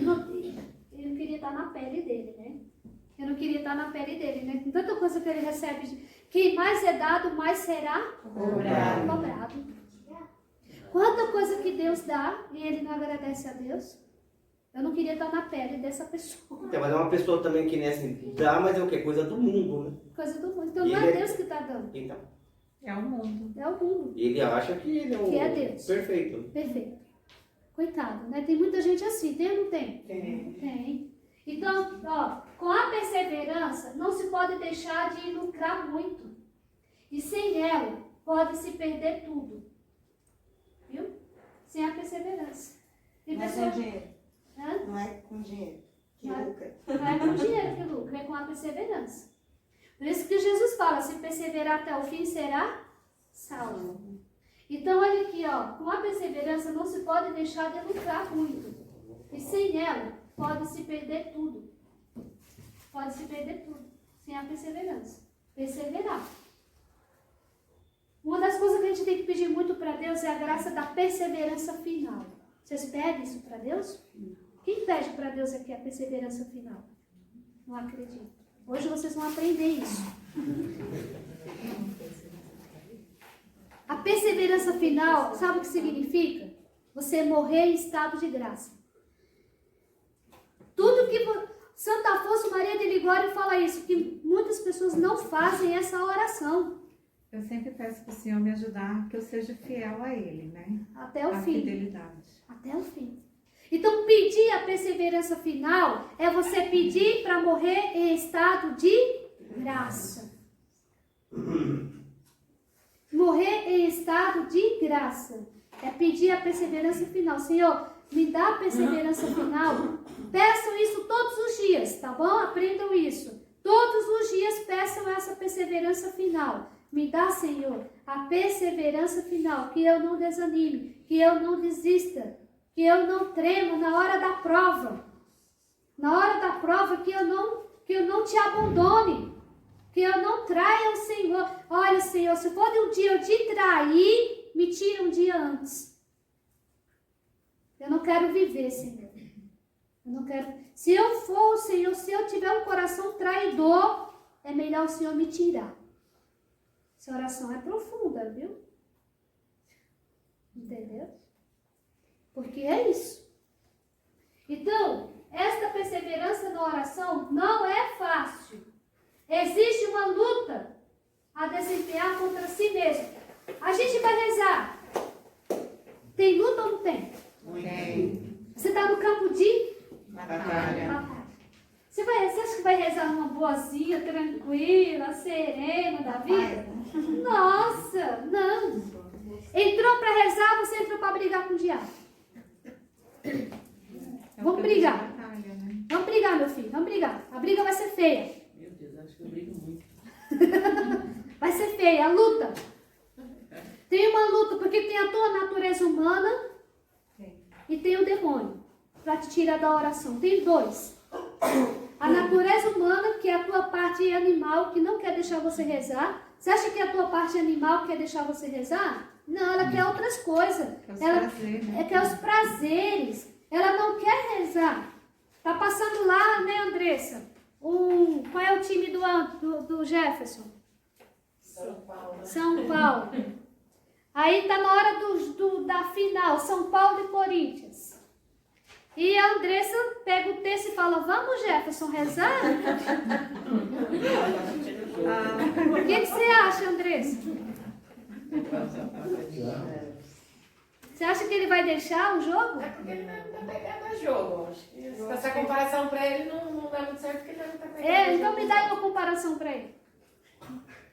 Eu não queria estar na pele dele, né? Eu não queria estar na pele dele, né? Tem tanta coisa que ele recebe. Que mais é dado, mais será cobrado. Quanta coisa que Deus dá e ele não agradece a Deus. Eu não queria estar na pele dessa pessoa. Então, mas é uma pessoa também que, né, assim, dá, mas é o quê? Coisa do mundo, né? Coisa do mundo. Então não é Deus que está dando. Então. É o mundo. É o mundo. Ele acha que ele é o Que é Deus. perfeito. Perfeito. Coitado, né? Tem muita gente assim, tem ou não tem? Tem. Tem. Então, ó, com a perseverança, não se pode deixar de lucrar muito. E sem ela, pode-se perder tudo. Viu? Sem a perseverança. Tem Não é pessoa... com dinheiro. Hã? Não é com dinheiro que Não é- lucra. Não é com dinheiro que lucra, é com a perseverança. Por isso que Jesus fala, se perseverar até o fim, será salvo. Então, olha aqui, ó, com a perseverança não se pode deixar de lucrar muito. E sem ela, pode-se perder tudo. Pode-se perder tudo, sem a perseverança. Perseverar. Uma das coisas que a gente tem que pedir muito para Deus é a graça da perseverança final. Vocês pedem isso para Deus? Quem pede para Deus aqui a perseverança final? Não acredito. Hoje vocês vão aprender isso. A perseverança final, sabe o que significa? Você morrer em estado de graça. Tudo que Santo Afonso Maria de Ligório fala isso, que muitas pessoas não fazem essa oração. Eu sempre peço para o Senhor me ajudar, que eu seja fiel a Ele, né? Até o a fim. Fidelidade. Até o fim. Então, pedir a perseverança final é você pedir para morrer em estado de graça. Morrer em estado de graça. É pedir a perseverança final. Senhor, me dá a perseverança final. Peçam isso todos os dias, tá bom? Aprendam isso. Todos os dias peçam essa perseverança final. Me dá, Senhor, a perseverança final. Que eu não desanime, que eu não desista, que eu não tremo na hora da prova. Na hora da prova, que eu não te abandone. Que eu não traia o Senhor. Olha, Senhor, se for de um dia eu te trair, me tira um dia antes. Eu não quero viver, Senhor. Eu não quero. Se eu for, Senhor, se eu tiver um coração traidor, é melhor o Senhor me tirar. Essa oração é profunda, viu? Entendeu? Porque é isso. Então, esta perseverança na oração não é fácil. Existe uma luta a desempenhar contra si mesmo. A gente vai rezar. Tem luta ou não tem? Tem. Você está no campo de Batalha. Você acha que vai rezar uma boazinha, tranquila, serena da vida? Nossa, não. Entrou para rezar, você entrou para brigar com o diabo. Vamos brigar. Batalha, né? Vamos brigar, meu filho, vamos brigar. A briga vai ser feia. Meu Deus, acho que eu brigo muito. Vai ser feia, a luta. Tem uma luta, porque tem a tua natureza humana e tem o demônio, para te tirar da oração. Tem dois. A natureza humana, que é a tua parte animal, que não quer deixar você rezar. Você acha que a tua parte animal quer deixar você rezar? Não, ela quer outras coisas. Ela quer os prazeres. Ela não quer rezar. Tá passando lá, né, Andressa? Qual é o time do Jefferson? São Paulo. Aí tá na hora da final, São Paulo e Corinthians. E a Andressa pega o texto e fala, vamos, Jefferson, rezar? O que você acha, Andressa? Você acha que ele vai deixar o jogo? É porque ele não tá pegando a jogo. Acho que essa comparação pra ele não dá muito certo, porque ele não tá pegando Então me dá uma comparação pra ele.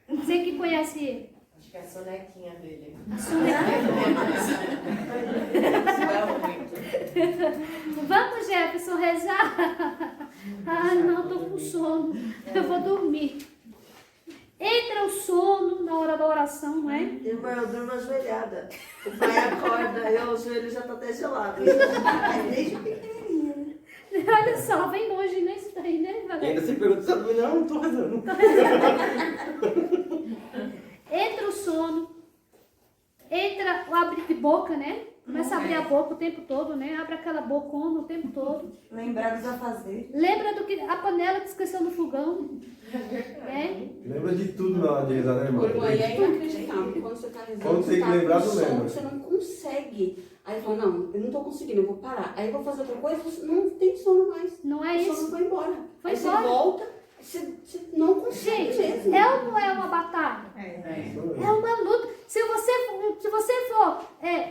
Você que conhece ele. Acho que é a sonequinha dele. A sonequinha. Vamos, Jefferson, rezar? Ah, não, tô com sono. Eu vou dormir. Entra o sono na hora da oração, não é? Irmã, eu durmo ajoelhada. O pai acorda, o joelho já tá até gelado. Desde pequenininha. Olha só, vem longe nesse daí, né? E ainda você pergunta, sabe? Não tô rezando. Entra o sono, entra o abrir de boca, né? Começa a abrir a boca o tempo todo, né? Abre aquela bocona o tempo todo. Lembrar dos afazeres. Lembra do que a panela que esqueceu no fogão. É? Lembra de tudo na hora de rezar, né, irmã? Aí é inacreditável. Quando você está rezando, Quando você tem que lembrar, com tu sono, lembra. você não consegue. Aí fala, não, eu não estou conseguindo, eu vou parar. Aí eu vou fazer outra coisa, você não tem sono mais. Não é o isso? sono foi embora. Foi aí embora. você volta, você não consegue Gente, mesmo. é ou não é uma batalha? É uma luta. Se você for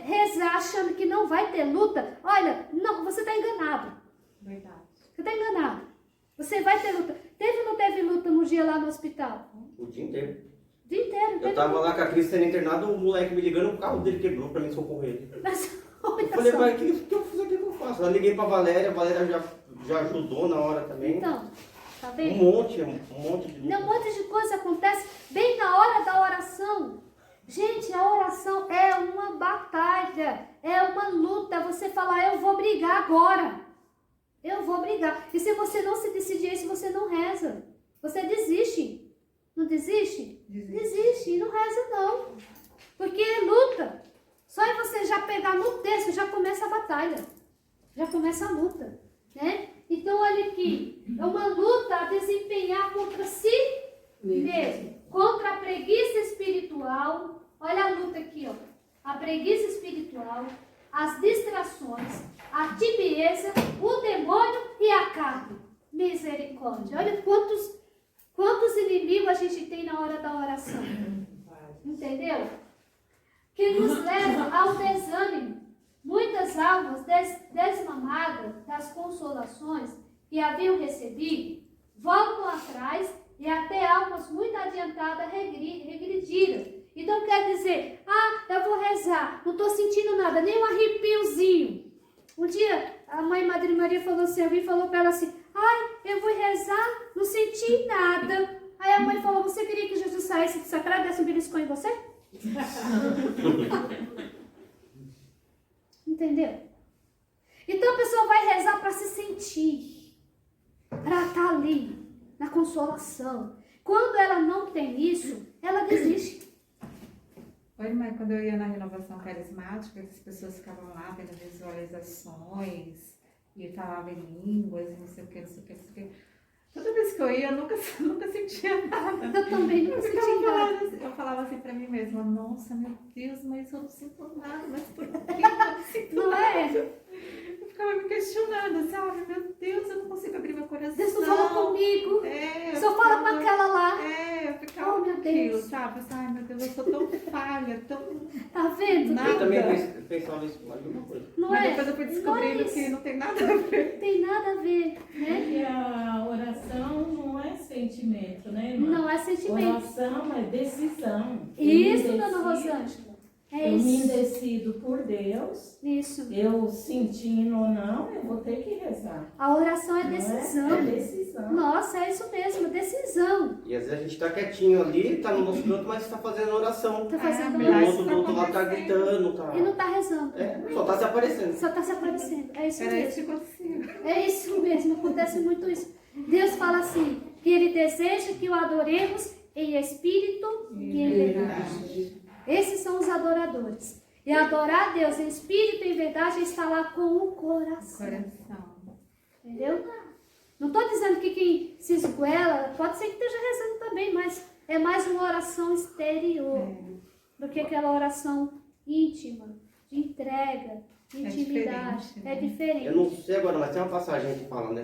rezar achando que não vai ter luta, olha, não, você está enganado. Verdade. Você está enganado. Você vai ter luta. Teve ou não teve luta no dia lá no hospital? O dia inteiro. O dia inteiro. Eu tava lá com a Cris sendo internado, o moleque me ligando, o carro dele quebrou pra mim socorrer ele. Mas, Eu falei, mas o que eu fiz aqui que eu faço? Eu liguei pra Valéria, a Valéria já ajudou na hora também. então, tá vendo? Um monte de Um monte de coisa acontece bem na hora da oração. Gente, a oração é uma batalha, é uma luta. Você falar, eu vou brigar agora. Eu vou brigar. E se você não se decidir isso, você não reza. Você desiste. Não desiste? Desiste. E não reza não. Porque é luta. Só em você já pegar no texto, já começa a batalha. Já começa a luta. Né? Então, olha aqui. É uma luta a desempenhar contra si mesmo. Contra a preguiça espiritual. Olha a luta aqui, ó. A preguiça espiritual, as distrações, a tibieza, o demônio e a carne. Misericórdia. Olha quantos inimigos a gente tem na hora da oração. Entendeu? Que nos leva ao desânimo. Muitas almas desmamadas das consolações que haviam recebido voltam atrás e até almas muito adiantadas regrediram. Então quer dizer, eu vou rezar, não estou sentindo nada, nem um arrepiozinho. Um dia a mãe Madre Maria falou assim, alguém falou para ela assim, eu vou rezar, não senti nada. Aí a mãe falou, você queria que Jesus saísse do sacrário e desse um beliscão em você? Entendeu? Então a pessoa vai rezar para se sentir, para estar ali, na consolação. Quando ela não tem isso, ela desiste. Oi, mãe, quando eu ia na renovação carismática, as pessoas ficavam lá vendo visualizações e falavam em línguas, e não sei o que, não sei o que, não sei o que. Toda vez que eu ia, eu nunca sentia nada. Eu também nunca sentia nada. Eu falava assim pra mim mesma, nossa, meu Deus, mas eu não sinto nada, mas por que eu não sinto não nada? É? Eu ficava me questionando, sabe? Meu Deus, eu não consigo abrir meu coração. Deus não fala comigo. Só fala com aquela lá. Eu ficava meu aquilo, Deus. sabe? Ai, meu Deus, eu sou tão falha, tão... Tá vendo? Nada. Eu também pensava isso com alguma coisa. Não Mas é? depois eu fui descobrindo que não tem nada a ver. Não tem nada a ver, né? E a oração não é sentimento, né, irmã? Não é sentimento. Oração é decisão. Isso, dona Rosângela. É eu isso. me decido por Deus. Isso. Eu sentindo ou não, eu vou ter que rezar. A oração é Não decisão. É decisão. Nossa, é isso mesmo, decisão. E às vezes a gente tá quietinho ali, tá no nosso canto, mas tá fazendo oração. Tá fazendo O oração. do outro lado tá gritando, tá... E não tá rezando. Só tá se aparecendo. Só tá se aparecendo. É isso Era mesmo. isso que acontecia. É isso mesmo, acontece muito isso. Deus fala assim, que Ele deseja que o adoremos em espírito e em verdade. Esses são os adoradores. E adorar a Deus em espírito e em verdade é estar lá com o coração. Entendeu? Não estou dizendo que quem se esguela, pode ser que esteja rezando também, mas é mais uma oração exterior do que aquela oração íntima, de entrega, de intimidade. diferente, É diferente. Eu não sei agora, mas tem uma passagem que fala, né?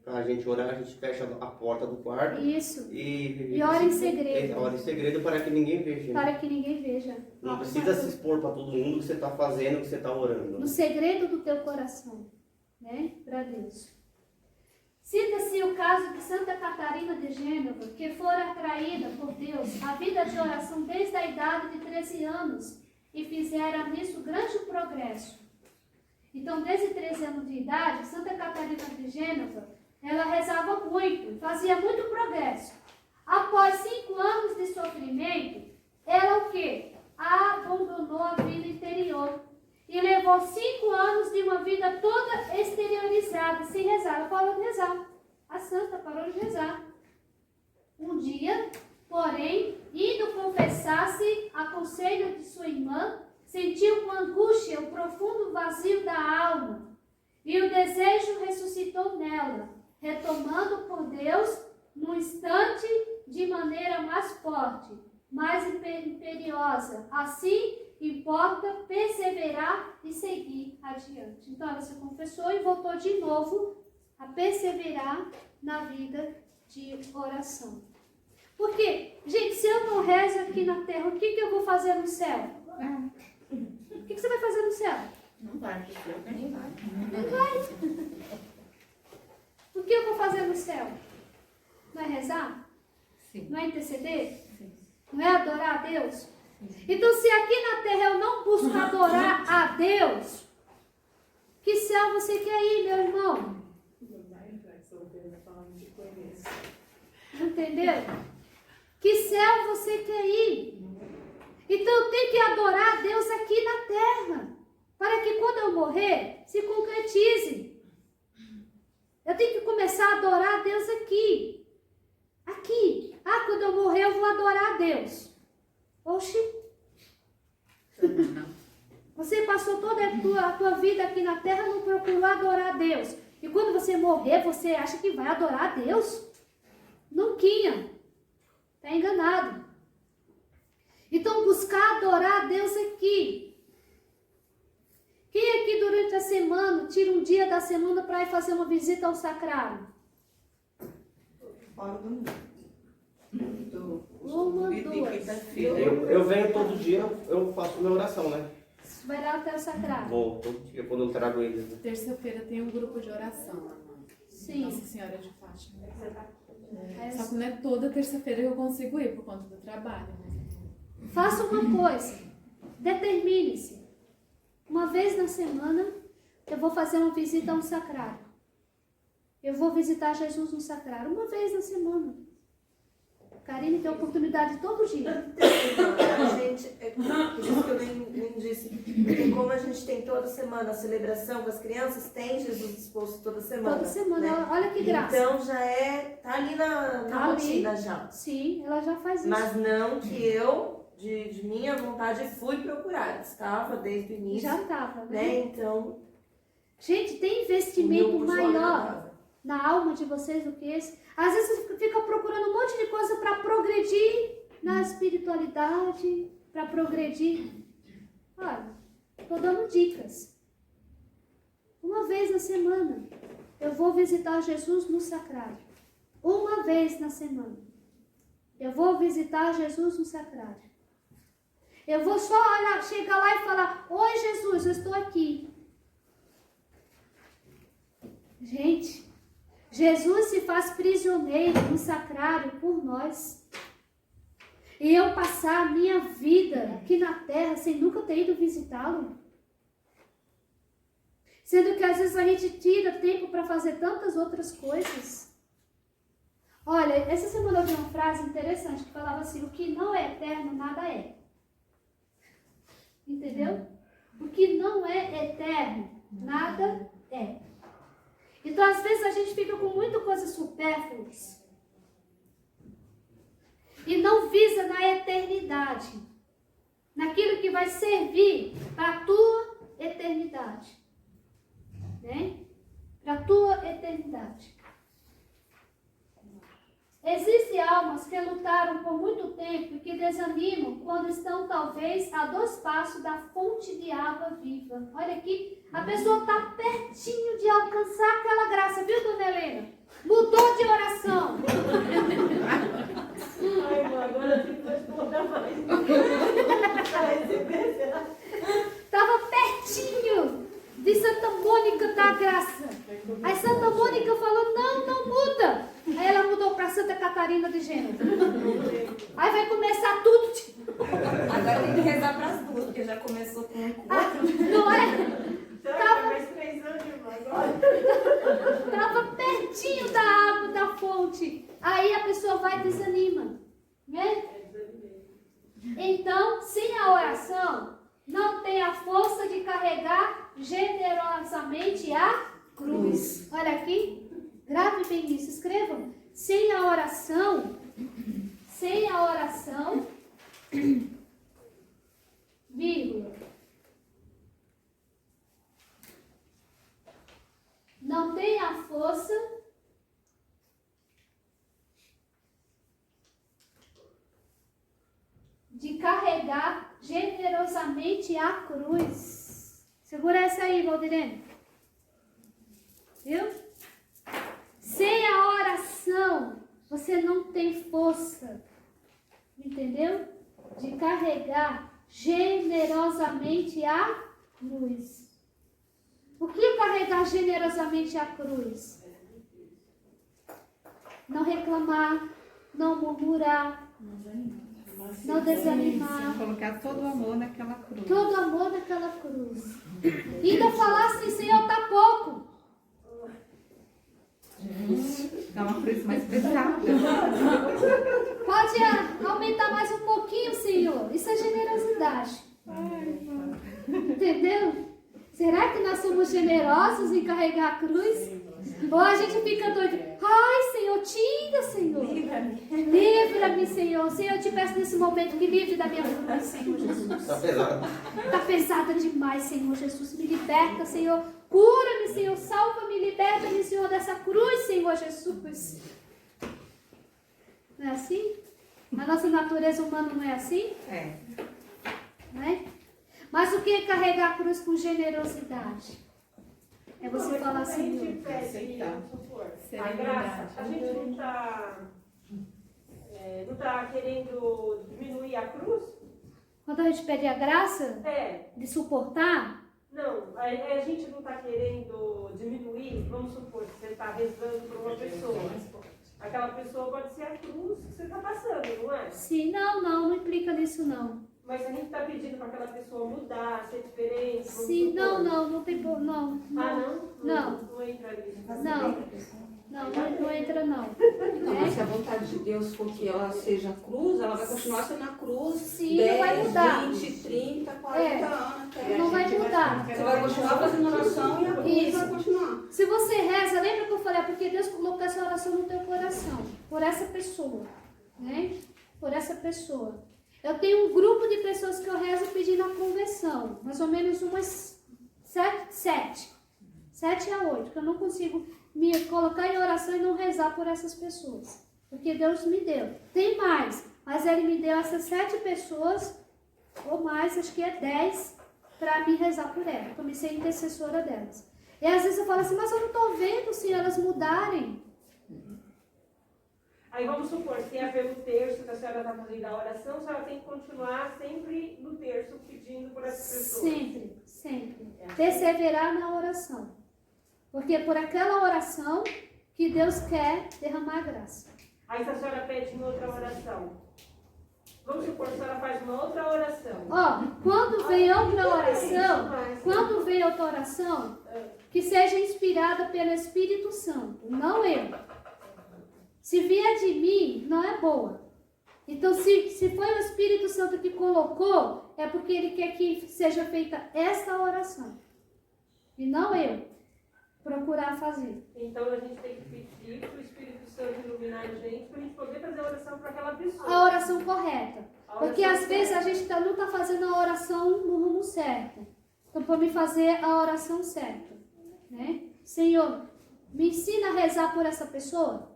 Pra gente orar, a gente fecha a porta do quarto. Isso. E ora em segredo. Ora em segredo para que ninguém veja. Para que ninguém veja. Não precisa se expor para todo mundo o que você está fazendo, o que você está orando. No segredo do teu coração, né? Para Deus. Cita-se o caso de Santa Catarina de Gênova, que fora atraída por Deus à vida de oração desde a idade de 13 anos e fizera nisso grande progresso. Então, desde 13 anos de idade, Santa Catarina de Gênova, ela rezava muito, fazia muito progresso. Após 5 anos de sofrimento, ela o quê? Abandonou a vida interior e levou 5 anos de uma vida toda exteriorizada, sem rezar. Ela parou de rezar. A santa parou de rezar. Um dia, porém, indo confessar-se a conselho de sua irmã, sentiu com angústia o profundo vazio da alma e o desejo ressuscitou nela, retomando por Deus num instante de maneira mais forte, mais imperiosa. Assim, importa perseverar e seguir adiante. Então, ela se confessou e voltou de novo a perseverar na vida de oração. Porque, gente, se eu não rezo aqui na terra, o que eu vou fazer no céu? O que você vai fazer no céu? Não vai, porque eu nem vai. Não vai. O que eu vou fazer no céu? Não é rezar? Sim. Não é interceder? Sim. Não é adorar a Deus? Sim. Então, se aqui na terra eu não busco adorar a Deus, que céu você quer ir, meu irmão? Entendeu? Que céu você quer ir? Então eu tenho que adorar a Deus aqui na terra, para que quando eu morrer, se concretize. Eu tenho que começar a adorar a Deus aqui. Aqui. Ah, quando eu morrer eu vou adorar a Deus. Oxi. Você passou toda a tua vida aqui na terra e não procurou adorar a Deus. E quando você morrer, você acha que vai adorar a Deus? Nunquinha. Está enganado. Então, buscar adorar a Deus aqui. Quem aqui durante a semana tira um dia da semana para ir fazer uma visita ao sacrário? Fora do mundo. Uma, duas. Eu venho todo dia, eu faço minha oração, né? Vai lá até o sacrário? Vou, todo dia, quando eu trago eles. Né? Terça-feira tem um grupo de oração. Sim. Nossa Senhora de Fátima. Só que não é toda terça-feira que eu consigo ir por conta do trabalho. Né? Faça uma coisa. Determine-se. Uma vez na semana, eu vou fazer uma visita a um sacrário. Eu vou visitar Jesus no sacrário. Uma vez na semana. Karine tem oportunidade todo dia. A gente, por isso que eu nem disse, porque como a gente tem toda semana a celebração com as crianças, tem Jesus disposto toda semana. Toda semana, né? Olha que graça. Então já tá ali na rotina já. Sim, ela já faz isso. Mas não que eu, de minha vontade, fui procurar. Estava desde o início. Já estava, né? Então... Gente, tem investimento maior na alma de vocês do que esse. Às vezes você fica procurando um monte de coisa para progredir na espiritualidade, para progredir. Olha, estou dando dicas. Uma vez na semana, eu vou visitar Jesus no sacrário. Uma vez na semana, eu vou visitar Jesus no sacrário. Eu vou só olhar, chegar lá e falar: oi Jesus, eu estou aqui. Gente, Jesus se faz prisioneiro no sacrário por nós. E eu passar a minha vida aqui na terra sem nunca ter ido visitá-lo. Sendo que às vezes a gente tira tempo para fazer tantas outras coisas. Olha, essa semana eu vi uma frase interessante que falava assim: o que não é eterno, nada é. Entendeu? O que não é eterno, nada é. Então, às vezes, a gente fica com muita coisa supérfluas e não visa na eternidade, naquilo que vai servir para a tua eternidade, né? Para a tua eternidade. Existem almas que lutaram por muito tempo e que desanimam quando estão talvez a 2 passos da fonte de água viva. Olha aqui, a pessoa está pertinho de alcançar aquela graça, viu, dona Helena? Mudou de oração. Ai, irmã, agora eu tenho que responder mais. Estava pertinho de de Santa Mônica da Graça. Aí Santa Mônica falou, não muda. Aí ela mudou para Santa Catarina de Gênova. Aí vai começar tudo. Agora tem que rezar para as duas, porque já começou com outro. Não é? Tava mais 3 anos, agora. Tava pertinho da água, da fonte. Aí a pessoa vai e desanima. Né? Então, sem a oração, não tem a força de carregar generosamente a cruz. Olha aqui, grave bem isso, escrevam. Sem a oração, vírgula, não tem a força de carregar generosamente a cruz. Segura essa aí, Valdirene. Viu? Sem a oração, você não tem força, entendeu? De carregar generosamente a cruz. O que carregar generosamente a cruz? Não reclamar, não murmurar, não desanimar. Colocar todo o amor naquela cruz. Todo amor naquela cruz. E ainda falar assim, Senhor, tá pouco. Dá uma cruz mais pesada. Pode aumentar mais um pouquinho, Senhor. Isso é generosidade. Entendeu? Será que nós somos generosos em carregar a cruz? Ou a gente fica doido? Ai, Senhor, tira, Senhor. Livra-me, Senhor. Senhor, eu te peço nesse momento que livre da minha cruz, Senhor Jesus. Tá pesado. Tá pesada demais, Senhor Jesus. Me liberta, Senhor. Cura-me, Senhor. Salva-me, liberta-me, Senhor, dessa cruz, Senhor Jesus. Não é assim? A nossa natureza humana não é assim? É. Não é? Mas o que é carregar a cruz com generosidade? É você falar assim, assim, a gente pede, vamos supor, a graça, a gente não está querendo diminuir a cruz? quando a gente pede a graça de suportar, não, a gente não está querendo diminuir, vamos supor, que você está rezando por uma pessoa. Aquela pessoa pode ser a cruz que você está passando, não é? sim, não implica nisso não. Mas a gente está pedindo para aquela pessoa mudar, ser diferente. Sim, não tem não. Não? Não entra nisso. Não entra não. Mas se a vontade de Deus for que ela seja cruz, ela vai continuar sendo a cruz. Sim, 10, não vai mudar. 20, 30, 40 anos. Até Não vai mudar. Você vai continuar fazendo oração e a cruz vai continuar. Se você reza, lembra que eu falei, porque Deus colocou essa oração no teu coração, por essa pessoa, né? Por essa pessoa. Eu tenho um grupo de pessoas que eu rezo pedindo a conversão, mais ou menos umas 7 a 8, que eu não consigo me colocar em oração e não rezar por essas pessoas, porque Deus me deu. Tem mais, mas Ele me deu essas 7 pessoas, ou mais, acho que é 10, para me rezar por elas, para me ser intercessora delas. E às vezes eu falo assim, mas eu não estou vendo se elas mudarem. Aí vamos supor, se é pelo terço que a senhora está fazendo a oração, a senhora tem que continuar sempre no terço pedindo por essas pessoas. Sempre. Perseverar na oração. Porque é por aquela oração que Deus quer derramar a graça. Aí se a senhora pede em outra oração, vamos supor que a senhora faz uma outra oração. Quando vem outra oração, que seja inspirada pelo Espírito Santo, não eu. Se vier de mim, não é boa. Então, se foi o Espírito Santo que colocou, é porque Ele quer que seja feita essa oração. E não eu procurar fazer. Então, a gente tem que pedir para o Espírito Santo iluminar a gente, para a gente poder fazer a oração para aquela pessoa. A oração correta. Porque às vezes a gente não está fazendo a oração no rumo certo. Então, para me fazer a oração certa, né? Senhor, me ensina a rezar por essa pessoa.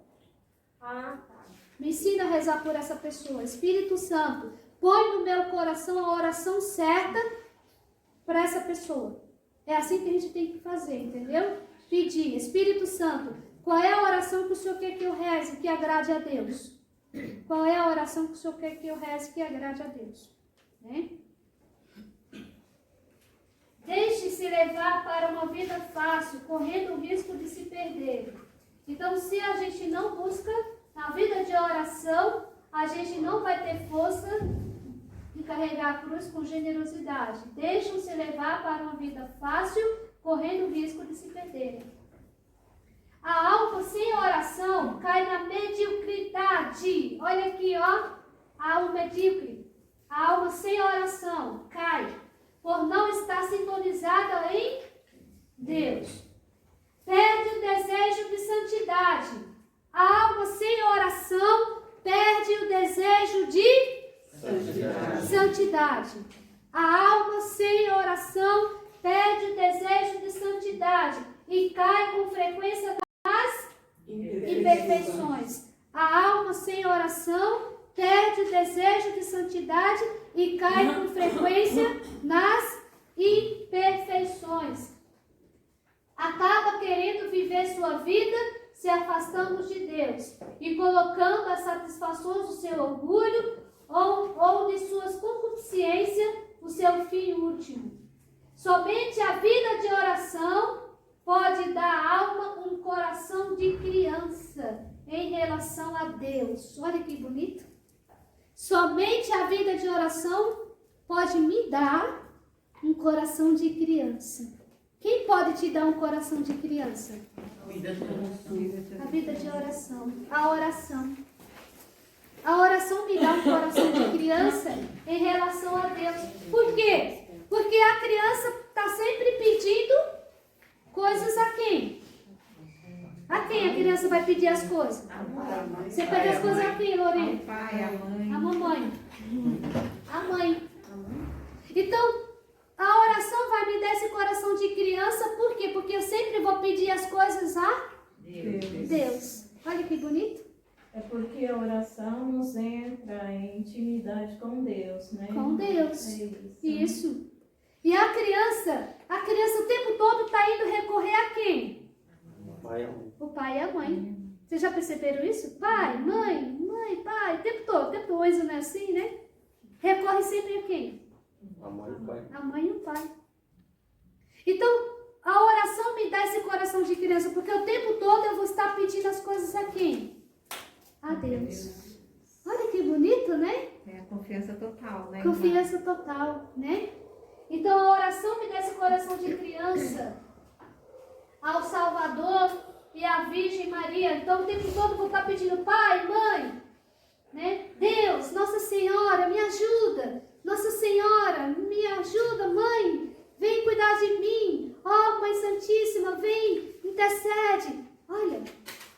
Me ensina a rezar por essa pessoa. Espírito Santo, põe no meu coração a oração certa para essa pessoa. É assim que a gente tem que fazer, entendeu? Pedir, Espírito Santo, qual é a oração que o Senhor quer que eu reze que agrade a Deus? Qual é a oração que o Senhor quer que eu reze que agrade a Deus? Né? Deixe-se levar para uma vida fácil, correndo o risco de se perder. Então, se a gente não busca na vida de oração, a gente não vai ter força de carregar a cruz com generosidade. Deixam-se levar para uma vida fácil, correndo o risco de se perder. A alma sem oração cai na mediocridade. Olha aqui, ó. A alma medíocre. A alma sem oração cai por não estar sintonizada em Deus. Perde o desejo de santidade. A alma sem oração perde o desejo de santidade. A alma sem oração perde o desejo de santidade e cai com frequência nas imperfeições. A alma sem oração perde o desejo de santidade e cai com frequência nas imperfeições. Acaba querendo viver sua vida se afastando de Deus e colocando as satisfações do seu orgulho ou de suas concupiscências o seu fim último. Somente a vida de oração pode dar à alma um coração de criança em relação a Deus. Olha que bonito. Somente a vida de oração pode me dar um coração de criança. Quem pode te dar um coração de criança? A vida de oração. A oração. A oração me dá um coração de criança em relação a Deus. Por quê? Porque a criança está sempre pedindo coisas a quem? A quem a criança vai pedir as coisas? Você pede as coisas a quem, Lorena? Ao pai, à mãe. A mamãe. A mãe. Então, a oração vai me dar esse coração de criança, por quê? Porque eu sempre vou pedir as coisas a Deus. Olha que bonito. É porque a oração nos entra em intimidade com Deus, né? Com Deus. É isso. Isso. E a criança o tempo todo está indo recorrer a quem? O pai e a mãe. Vocês já perceberam isso? Pai, mãe, pai, o tempo todo. O Enzo não é assim, né? Recorre sempre a quem? A mãe e o pai. A mãe e o pai. Então, a oração me dá esse coração de criança, porque o tempo todo eu vou estar pedindo as coisas a quem? A Deus. Olha que bonito, né? É a confiança total, né? Confiança total, né? Então, a oração me dá esse coração de criança ao Salvador e à Virgem Maria. Então, o tempo todo eu vou estar pedindo, pai, mãe, né? Deus, Nossa Senhora, me ajuda. Nossa Senhora, me ajuda, mãe. Vem cuidar de mim. Ó, Mãe Santíssima, vem, intercede. Olha,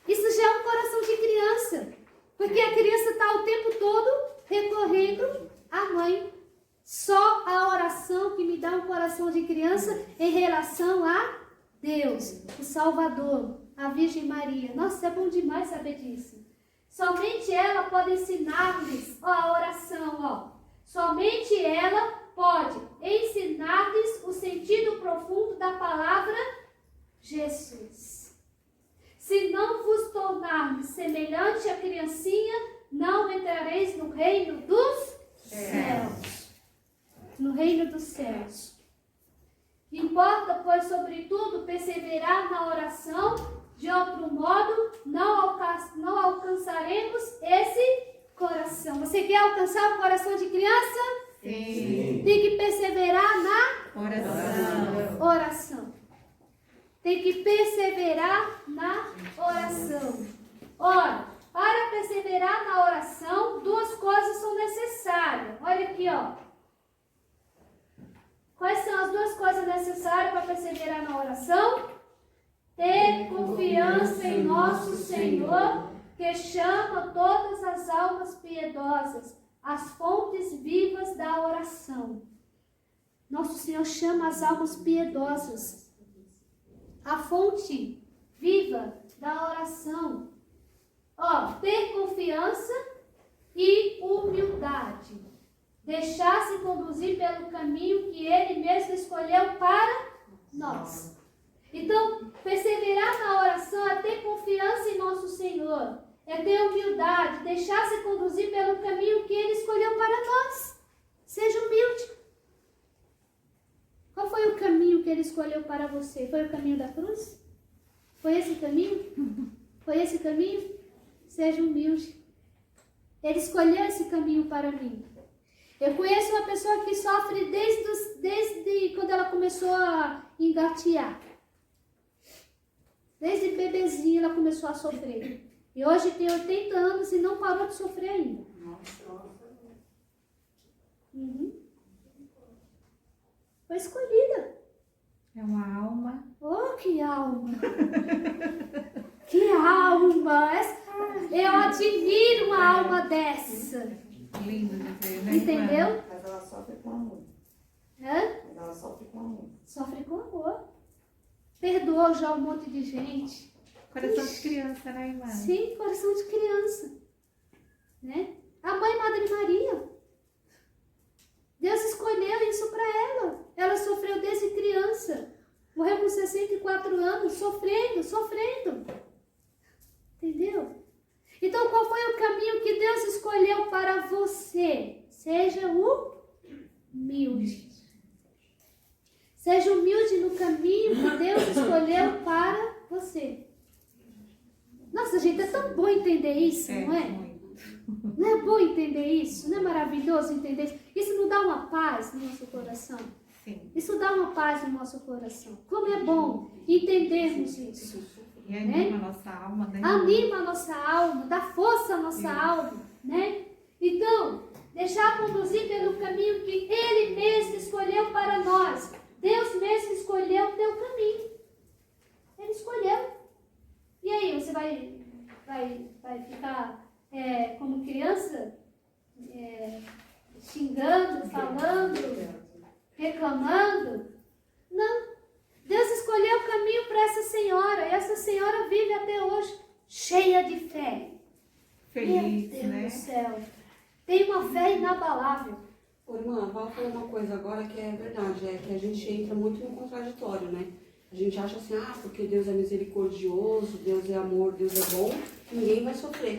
isso já é um coração de criança. Porque a criança está o tempo todo recorrendo à mãe. Só a oração que me dá um coração de criança em relação a Deus, o Salvador, a Virgem Maria. Nossa, é bom demais saber disso. Somente ela pode ensinar-lhes a oração, ó. Somente ela pode ensinar-lhes o sentido profundo da palavra Jesus. Se não vos tornardes semelhante à criancinha, não entrareis no reino dos céus. No reino dos céus. Importa, pois, sobretudo, perseverar na oração, de outro modo, não alcançaremos esse coração. Você quer alcançar o coração de criança? Sim. Tem que perseverar na oração. Tem que perseverar na oração. Ora, para perseverar na oração, duas coisas são necessárias. Olha aqui, ó. Quais são as duas coisas necessárias para perseverar na oração? Ter confiança em nosso Senhor, que chama todas as almas piedosas, as fontes vivas da oração. Nosso Senhor chama as almas piedosas, a fonte viva da oração. Ó, ter confiança e humildade. Deixar-se conduzir pelo caminho que Ele mesmo escolheu para nós. Então, perseverar na oração é ter confiança em nosso Senhor. É ter humildade, deixar-se conduzir pelo caminho que Ele escolheu para nós. Seja humilde. Qual foi o caminho que ele escolheu para você? Foi o caminho da cruz? Foi esse caminho? Foi esse caminho? Seja humilde. Ele escolheu esse caminho para mim. Eu conheço uma pessoa que sofre desde quando ela começou a engatear. Desde bebezinha ela começou a sofrer. E hoje tem 80 anos e não parou de sofrer ainda. Foi escolhida. É uma alma. Oh, que alma! Que alma! Eu admiro uma alma dessa. Lindo de ver, né? Entendeu? Mas ela sofre com amor. Hã? Mas ela sofre com amor. Sofre com amor. Perdoou já um monte de gente. Coração de criança, né, irmã? Sim, coração de criança. Né? A mãe Madre Maria. Deus escolheu isso para ela. Ela sofreu desde criança. Morreu com 64 anos, sofrendo. Entendeu? Então, qual foi o caminho que Deus escolheu para você? Seja humilde. Seja humilde no caminho que Deus escolheu para você. Nossa, gente, é tão bom entender isso, não é? Não é bom entender isso? Não é maravilhoso entender isso? Isso não dá uma paz no nosso coração? Sim. Isso dá uma paz no nosso coração. Como é bom entendermos isso. E anima a nossa alma, né? Anima a nossa alma, dá força à nossa alma, né? Então, deixar conduzir pelo caminho que Ele mesmo escolheu para nós. Deus mesmo escolheu o teu caminho. Ele escolheu. E aí, você vai ficar como criança, xingando, falando, reclamando? Não. Deus escolheu o caminho para essa senhora. E essa senhora vive até hoje cheia de fé. Feliz, Meu Deus né? do céu. Tem uma fé inabalável. Ô, irmã, fala uma coisa agora que é verdade, é que a gente entra muito no contraditório, né? A gente acha assim, porque Deus é misericordioso, Deus é amor, Deus é bom, ninguém vai sofrer.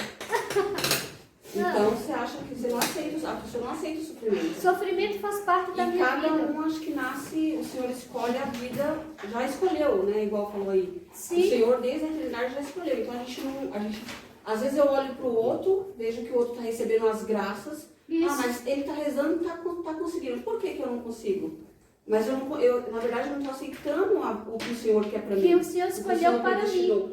Então você acha que você não aceita, a pessoa não aceita o sofrimento. Sofrimento faz parte da minha vida. E cada um acho que nasce, o Senhor escolhe a vida, já escolheu, né? Igual falou aí. Sim. O Senhor desde a eternidade já escolheu. Então às vezes eu olho pro outro, vejo que o outro está recebendo as graças. Isso. Mas ele está rezando e está conseguindo. Por que eu não consigo? Mas eu na verdade, não estou aceitando o que o Senhor quer para mim. Que o Senhor escolheu para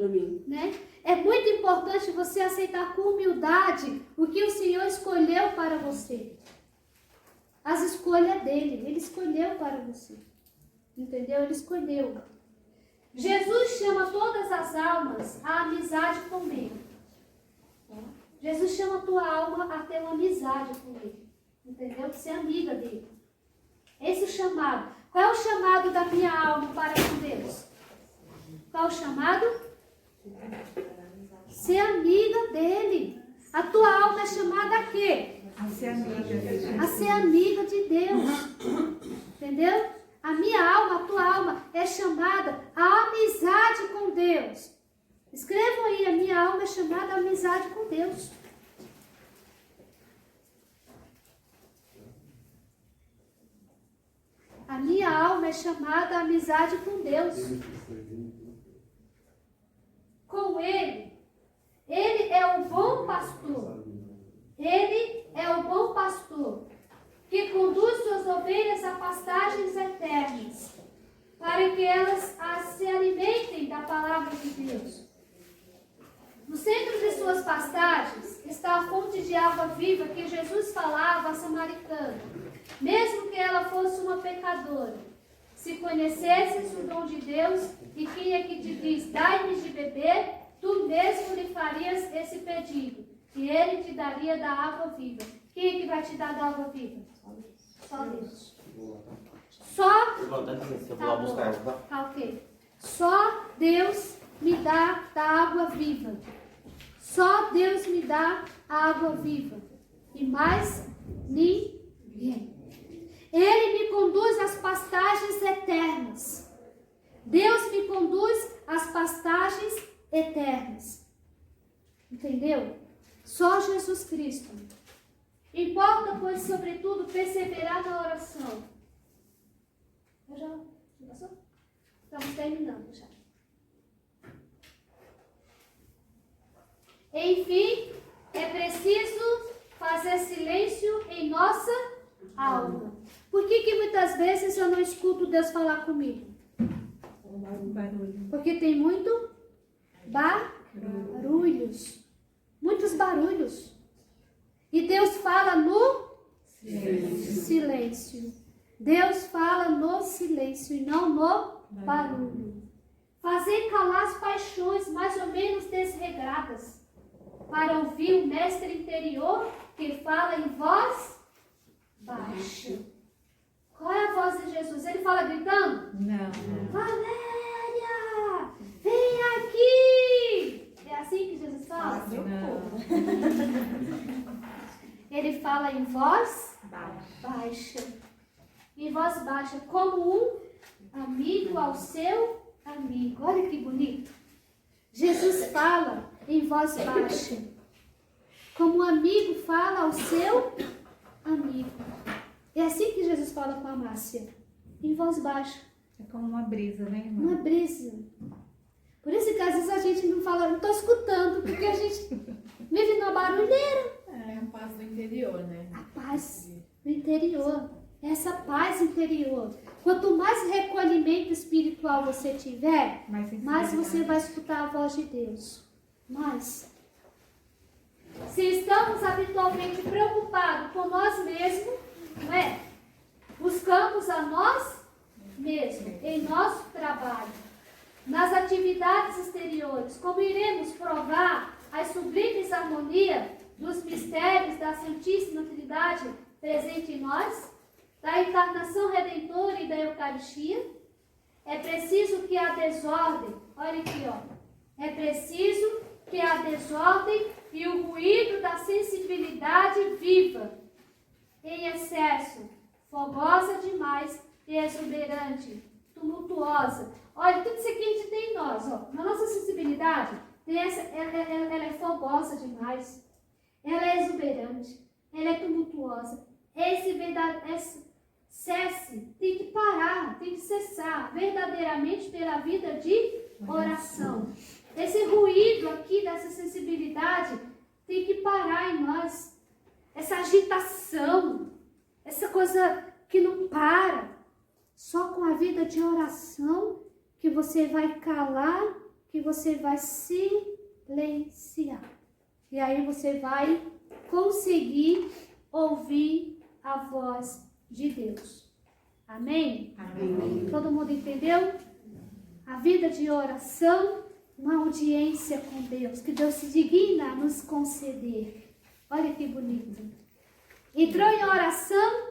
mim. Né? É muito importante você aceitar com humildade o que o Senhor escolheu para você. As escolhas dele. Ele escolheu para você. Entendeu? Ele escolheu. Jesus chama todas as almas à amizade com ele. Jesus chama a tua alma a ter uma amizade com ele. Entendeu? Ser amiga dele. Esse é o chamado. Qual é o chamado da minha alma para com Deus? Qual é o chamado? Ser amiga dele. A tua alma é chamada a quê? A ser amiga de Deus. A ser amiga de Deus. Entendeu? A minha alma, a tua alma é chamada à amizade com Deus. Escrevam aí, a minha alma é chamada à amizade com Deus. A minha alma é chamada à amizade com Deus. Com Ele. Ele é o bom pastor. Ele é o bom pastor que conduz suas ovelhas a pastagens eternas, para que elas se alimentem da palavra de Deus. No centro de suas pastagens está a fonte de água viva que Jesus falava à samaritana, mesmo que ela fosse uma pecadora. Se conhecesses o dom de Deus e quem é que te diz, dai-me de beber, tu mesmo lhe farias esse pedido, e ele te daria da água viva. Quem é que vai te dar da água viva? Só Deus. Só... Tá bom. Tá ok. Só Deus me dá da água viva. Só Deus me dá a água viva. E mais ninguém. Ele me conduz às pastagens eternas. Deus me conduz às pastagens eternas. Entendeu? Só Jesus Cristo. Importa, pois, sobretudo, perseverar na oração. Já passou? Estamos terminando já. Enfim, é preciso fazer silêncio em nossa alma. Por que muitas vezes eu não escuto Deus falar comigo? Porque tem muito barulhos. Muitos barulhos. E Deus fala no silêncio. Deus fala no silêncio e não no barulho. Fazer calar as paixões mais ou menos desregradas, para ouvir o mestre interior que fala em voz baixa. Qual é a voz de Jesus? Ele fala gritando? Não. Valéria, vem aqui! É assim que Jesus fala? Não. Ele fala em voz baixa. Em voz baixa, como um amigo ao seu amigo. Olha que bonito. Jesus fala em voz baixa, como um amigo fala ao seu amigo. É assim que Jesus fala com a Márcia, em voz baixa. É como uma brisa, né, irmã? Uma brisa. Por isso que às vezes a gente não fala, não estou escutando, porque a gente vive numa barulheira. É a paz do interior, né? A paz do interior. Essa paz interior. Quanto mais recolhimento espiritual você tiver, mais você vai escutar a voz de Deus. Mais. Se estamos habitualmente preocupados com nós mesmos, não é? Buscamos a nós mesmos em nosso trabalho, nas atividades exteriores, como iremos provar as sublimes harmonias dos mistérios da Santíssima Trindade presente em nós, da encarnação redentora e da Eucaristia. É preciso que a desordem, olha aqui, ó, é preciso que a desordem e o ruído da sensibilidade viva, em excesso, fogosa demais e exuberante, tumultuosa. Olha, tudo isso aqui a gente tem em nós, ó. Na nossa sensibilidade, ela é fogosa demais, ela é exuberante, ela é tumultuosa. Esse cesse tem que parar, tem que cessar verdadeiramente pela vida de oração. Esse ruído aqui dessa sensibilidade tem que parar em nós. Essa agitação, essa coisa que não para. Só com a vida de oração que você vai calar, que você vai silenciar. E aí você vai conseguir ouvir a voz de Deus. Amém? Amém. Todo mundo entendeu? A vida de oração, uma audiência com Deus, que Deus se digna a nos conceder. Olha que bonito. Entrou em oração,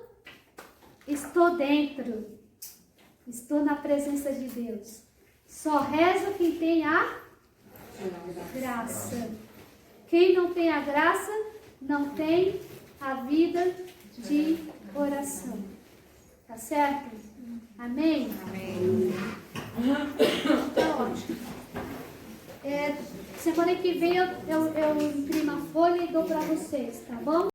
estou dentro. Estou na presença de Deus. Só reza quem tem a graça. Quem não tem a graça, não tem a vida de oração. Tá certo? Amém? Amém. Tá ótimo. Semana que vem eu imprimo a folha e dou para vocês, tá bom?